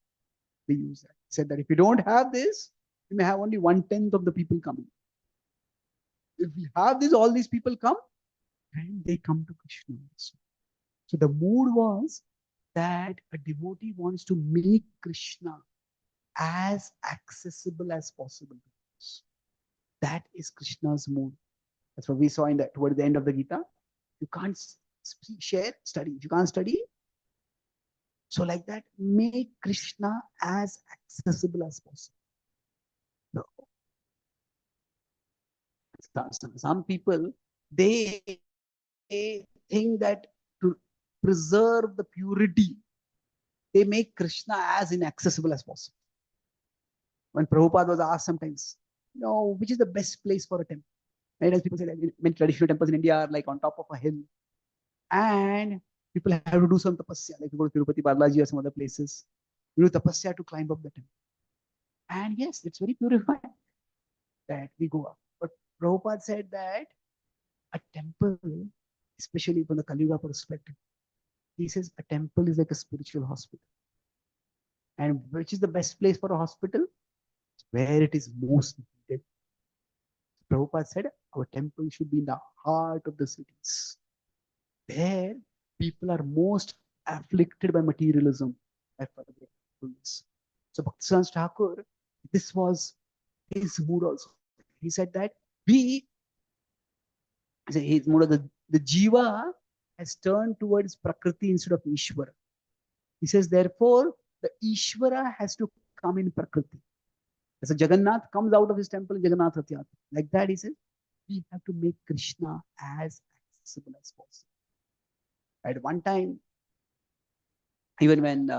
they use that. He said that if you don't have this, you may have only 1/10 of the people coming. If we have this, all these people come, and they come to Krishna also. So the mood was that a devotee wants to make Krishna as accessible as possible to us. That is Krishna's mood. That's what we saw in that toward the end of the Gita. You can't share, study. If you can't study, so like that, make Krishna as accessible as possible. So, some people, they think that to preserve the purity, they make Krishna as inaccessible as possible. When Prabhupada was asked sometimes, which is the best place for a temple? Right? As people say, like, many traditional temples in India are like on top of a hill. And people have to do some tapasya, like you go to Tirupati, Balaji or some other places. You do tapasya to climb up the temple. And yes, it's very purifying that we go up. But Prabhupada said that a temple, especially from the Kali Yuga perspective, he says a temple is like a spiritual hospital. And which is the best place for a hospital? Where it is most needed. Prabhupada said our temple should be in the heart of the cities. There, people are most afflicted by materialism. So Bhaktivedanta Thakur, this was his mood also. He said that his mood of the jiva has turned towards Prakriti instead of Ishvara. He says, therefore, the Ishvara has to come in Prakriti. As a Jagannath comes out of his temple, Jagannath Rath. Like that, he says, we have to make Krishna as accessible as possible. At one time, even when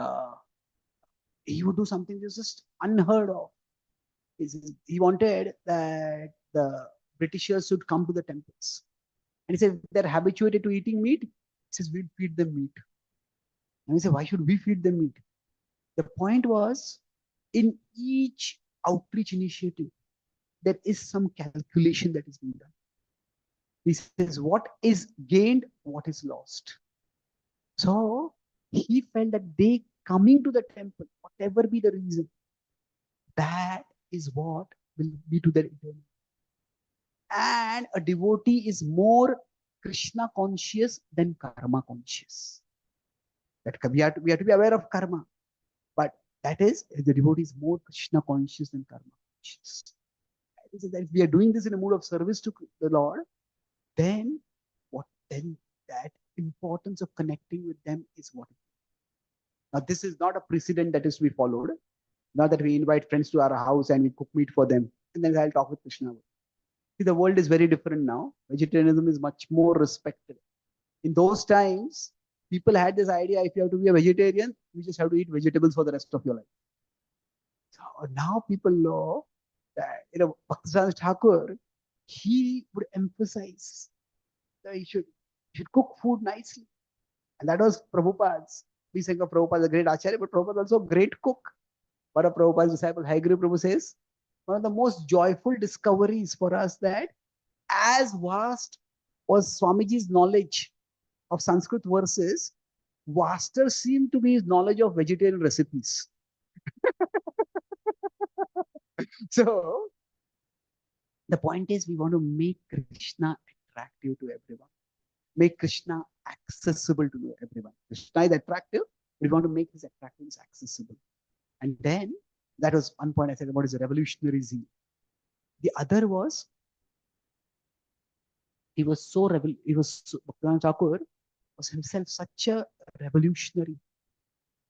he would do something just unheard of, he wanted that the Britishers should come to the temples. And he said, they're habituated to eating meat. He says, we'll feed them meat. And he said, why should we feed them meat? The point was, in each outreach initiative, there is some calculation that is being done. He says, what is gained, what is lost. So he felt that they coming to the temple, whatever be the reason, that is what will be to their eternity. And a devotee is more Krishna conscious than karma conscious. That we have to be aware of karma, but that is, the devotee is more Krishna conscious than karma conscious. That if we are doing this in a mood of service to the Lord, then that importance of connecting with them is what it is. Now, this is not a precedent that is to be followed. Not that we invite friends to our house and we cook meat for them, and then I'll talk with Krishna. See, the world is very different now. Vegetarianism is much more respected. In those times, people had this idea, if you have to be a vegetarian, you just have to eat vegetables for the rest of your life. So now people know that, Bhaktivedanta Thakur, he would emphasize that you should cook food nicely. And that was Prabhupada's. We think of Prabhupada as a great acharya, but Prabhupada also a great cook. One of Prabhupada's disciples, Haiguru Prabhu, says, one of the most joyful discoveries for us that as vast was Swamiji's knowledge of Sanskrit verses, vaster seemed to be his knowledge of vegetarian recipes. So the point is, we want to make Krishna attractive to everyone, make Krishna accessible to everyone. Krishna is attractive, we want to make his attractiveness accessible. And then that was one point I said about his revolutionary zeal. The other was, Bhaktivinoda Thakur was himself such a revolutionary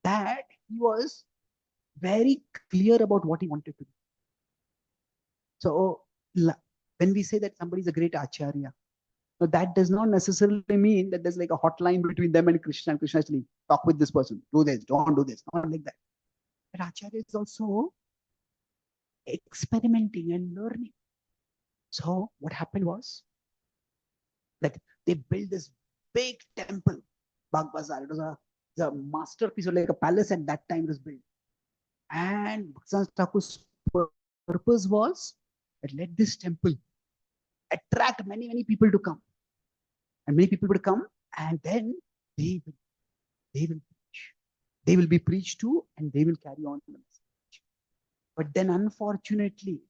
that he was very clear about what he wanted to do. So when we say that somebody is a great acharya, now that does not necessarily mean that there's like a hotline between them and Krishna. And Krishna is saying, talk with this person, do this, don't do this, not like that. But acharya is also experimenting and learning. So what happened was that they built this big temple, Bagh Bazaar. It was a masterpiece, or like a palace at that time it was built. And Bhaktivinoda Thakur's purpose was that let this temple attract many, many people to come. And many people would come, and then they will preach. They will be preached to, and they will carry on the message. But then unfortunately,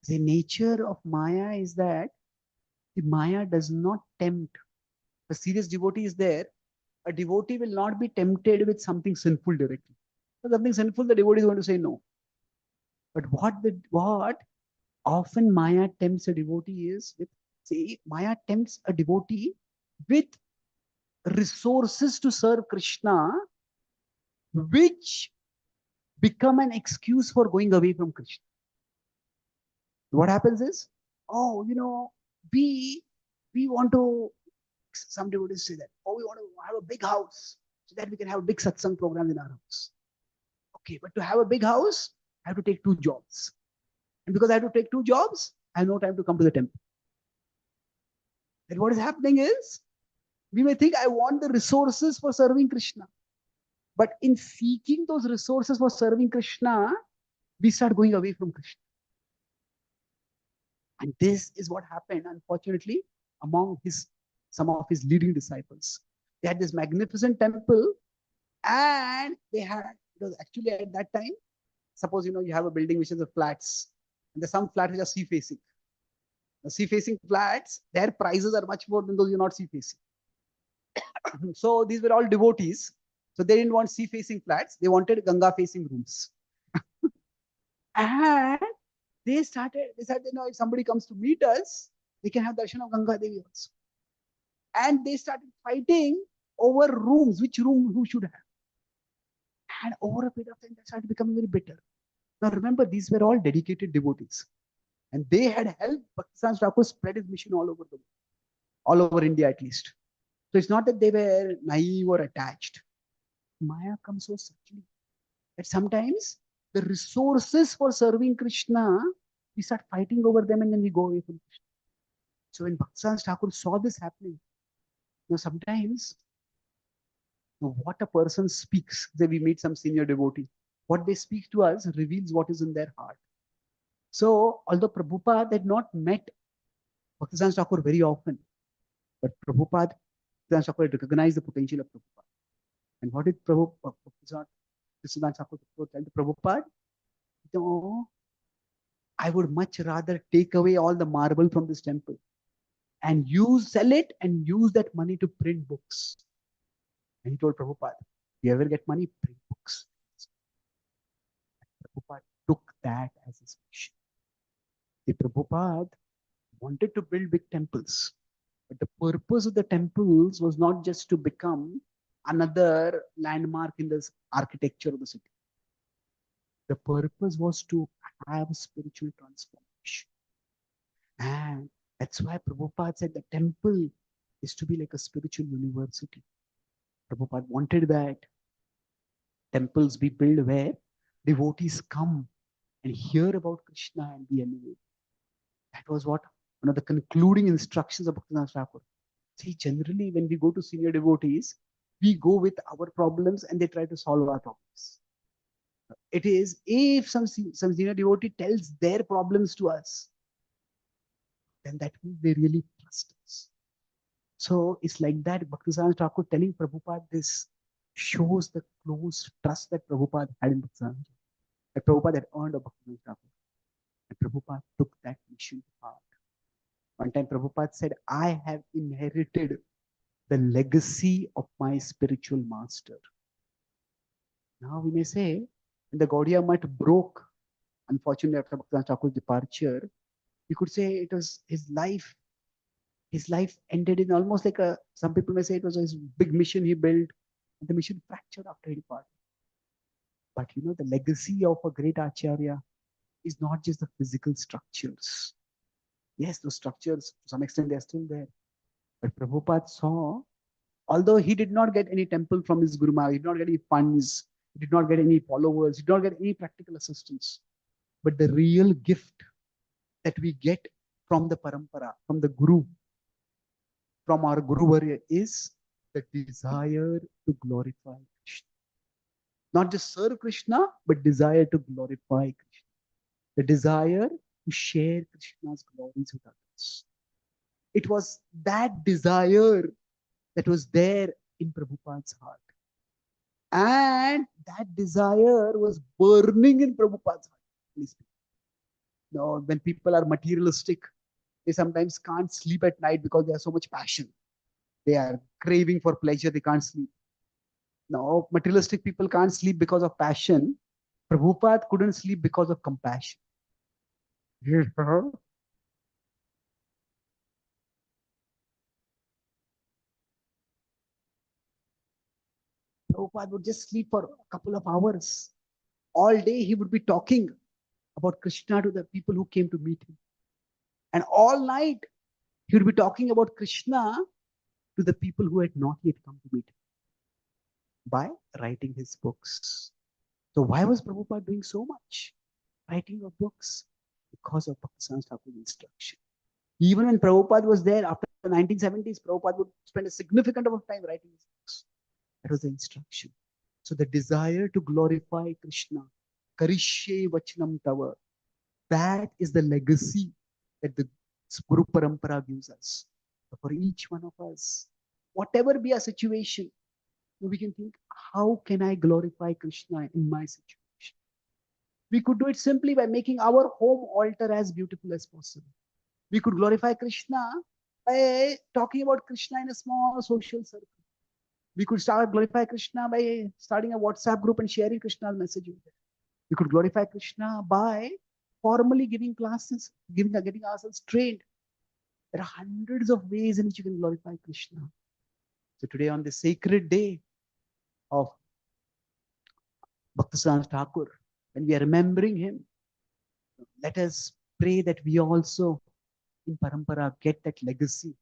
the nature of Maya is that the Maya does not tempt. A serious devotee is there. A devotee will not be tempted with something sinful directly. So something sinful, the devotee is going to say no. But what often Maya tempts a devotee is with, see, Maya tempts a devotee with resources to serve Krishna, which become an excuse for going away from Krishna. What happens is, oh, we want to, some devotees say that, oh, we want to have a big house so that we can have a big satsang program in our house. Okay, but to have a big house, I have to take 2 jobs. And because I have to take 2 jobs, I have no time to come to the temple. Then what is happening is, we may think I want the resources for serving Krishna. But in seeking those resources for serving Krishna, we start going away from Krishna. And this is what happened, unfortunately, among some of his leading disciples. They had this magnificent temple, and they had, it was actually at that time, suppose you have a building which is a flats, and there's some flats which are sea facing. The sea facing flats, their prices are much more than those you're not sea facing. So these were all devotees. So they didn't want sea facing flats, they wanted Ganga facing rooms. And they said, if somebody comes to meet us, they can have darshan of Ganga Devi also. And they started fighting over rooms, which room who should have. And over a period of time, that started becoming very bitter. Now remember, these were all dedicated devotees. And they had helped Bhaktivinoda Thakur spread his mission all over the world, all over India at least. So it's not that they were naive or attached. Maya comes so subtly that sometimes the resources for serving Krishna, we start fighting over them and then we go away from Krishna. So when Bhaktivinoda Thakur saw this happening, sometimes what a person speaks, say we meet some senior devotee, what they speak to us reveals what is in their heart. So although Prabhupada had not met Bhaktivinoda Thakur very often, but Bhaktivinoda Thakur had recognized the potential of Prabhupada. And what did Bhaktivinoda Thakur tell to Prabhupada? I would much rather take away all the marble from this temple and sell it and use that money to print books. And he told Prabhupada, if you ever get money, print books. Prabhupada took that as his mission. The Prabhupada wanted to build big temples, but the purpose of the temples was not just to become another landmark in the architecture of the city. The purpose was to have spiritual transformation. And that's why Prabhupada said the temple is to be like a spiritual university. Prabhupada wanted that temples be built where devotees come and hear about Krishna and be elevated. That was what one of the concluding instructions of Bhaktivinoda Thakur. See, generally when we go to senior devotees, we go with our problems and they try to solve our problems. It is if some senior devotee tells their problems to us, then that means they really trust us. So it's like that. Bhaktivinoda Thakur telling Prabhupada this shows the close trust that Prabhupada had in Bhaktivinoda, that Prabhupada had earned of Bhaktivinoda Thakur. And Prabhupada took that mission to heart. One time Prabhupada said, I have inherited the legacy of my spiritual master. Now we may say, when the Gaudiya Math broke, unfortunately after Bhaktivinoda Thakur's departure, we could say it was his life. His life ended in almost like some people may say it was his big mission he built, and the mission fractured after he departed. But you know, the legacy of a great Acharya is not just the physical structures. Yes, those structures, to some extent, they are still there. But Prabhupada saw, although he did not get any temple from his Guru Maharaj, he did not get any funds, he did not get any followers, he did not get any practical assistance. But the real gift that we get from the parampara, from the Guru, from our Guru Varya is the desire to glorify Krishna. Not just serve Krishna, but desire to glorify Krishna. The desire to share Krishna's glories with others. It was that desire that was there in Prabhupada's heart. And that desire was burning in Prabhupada's heart. Now, when people are materialistic, they sometimes can't sleep at night because they have so much passion. They are craving for pleasure, they can't sleep. Now, materialistic people can't sleep because of passion. Prabhupada couldn't sleep because of compassion. Prabhupada would just sleep for a couple of hours. All day he would be talking about Krishna to the people who came to meet him. And all night he would be talking about Krishna to the people who had not yet come to meet him by writing his books. So why was Prabhupada doing so much? Writing of books? Because of Bhaktivinoda Thakur's instruction. Even when Prabhupada was there after the 1970s, Prabhupada would spend a significant amount of time writing his books. That was the instruction. So the desire to glorify Krishna, Karishye Vachanam Tava, that is the legacy that the Guru Parampara gives us. So for each one of us, whatever be our situation, we can think, how can I glorify Krishna in my situation? We could do it simply by making our home altar as beautiful as possible. We could glorify Krishna by talking about Krishna in a small social circle. We could start glorify Krishna by starting a WhatsApp group and sharing Krishna's message with them. We could glorify Krishna by formally giving classes, getting ourselves trained. There are hundreds of ways in which you can glorify Krishna. So today, on the sacred day of Bhaktivinoda Thakur, when we are remembering him, let us pray that we also in Parampara get that legacy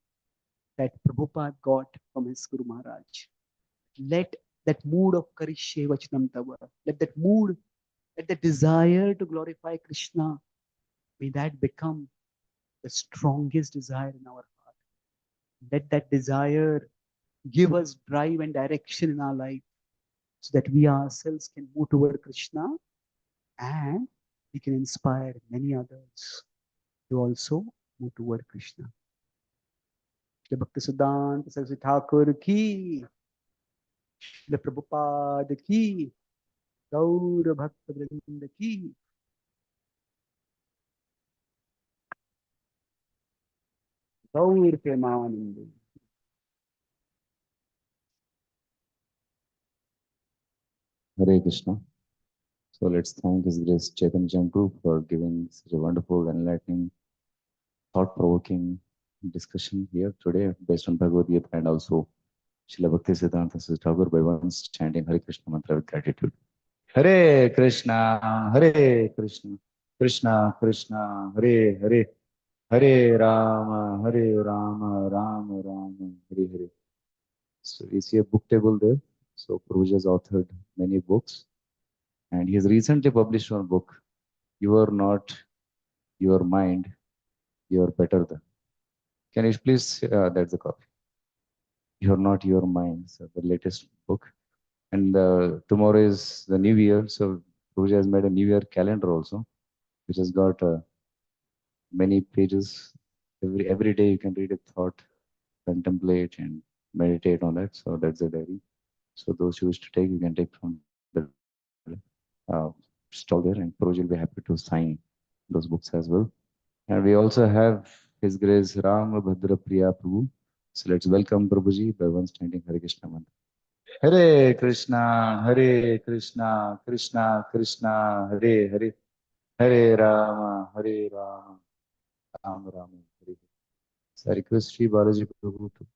that Prabhupada got from his Guru Maharaj. Let that mood of Karishye Vachanam Tava, let that mood, let the desire to glorify Krishna, may that become the strongest desire in our heart. Let that desire give us drive and direction in our life so that we ourselves can move toward Krishna and we can inspire many others to also move toward Krishna. Shri Bhaktisiddhanta Saraswati Thakur ki, Shri Prabhupada ki, Gaur Bhakta Vrinda ki. Gaur Premanande. Hare Krishna. So let's thank His Grace Chaitanya Guru for giving such a wonderful, enlightening, thought-provoking discussion here today based on Bhagavad Gita, and also Srila Bhaktisiddhanta Saraswati Thakur by once chanting Hare Krishna mantra with gratitude. Hare Krishna, Krishna Krishna, Hare Hare, Hare Rama, Hare Rama, Rama Rama, Hare Hare. So we see a book table there. So Prabhuji has authored many books, and he has recently published one book. You are not your mind, you are better than. Can you please? That's the copy. You are not your mind. So the latest book. And tomorrow is the new year. So Prabhuji has made a new year calendar also, which has got many pages. Every day you can read a thought, contemplate and meditate on that. So that's a diary. So those who wish to take, you can take from the stall there, and Prabhuji will be happy to sign those books as well. And we also have His Grace Ram Bhadra Priya Prabhu. So let's welcome Prabhuji by one standing Hare Krishna mantra. Hare Krishna, Hare Krishna, Krishna Krishna, Hare Hare, Hare Rama, Hare Rama, Ram Ram, Hare Hare. So I request Sri Balaji Prabhu to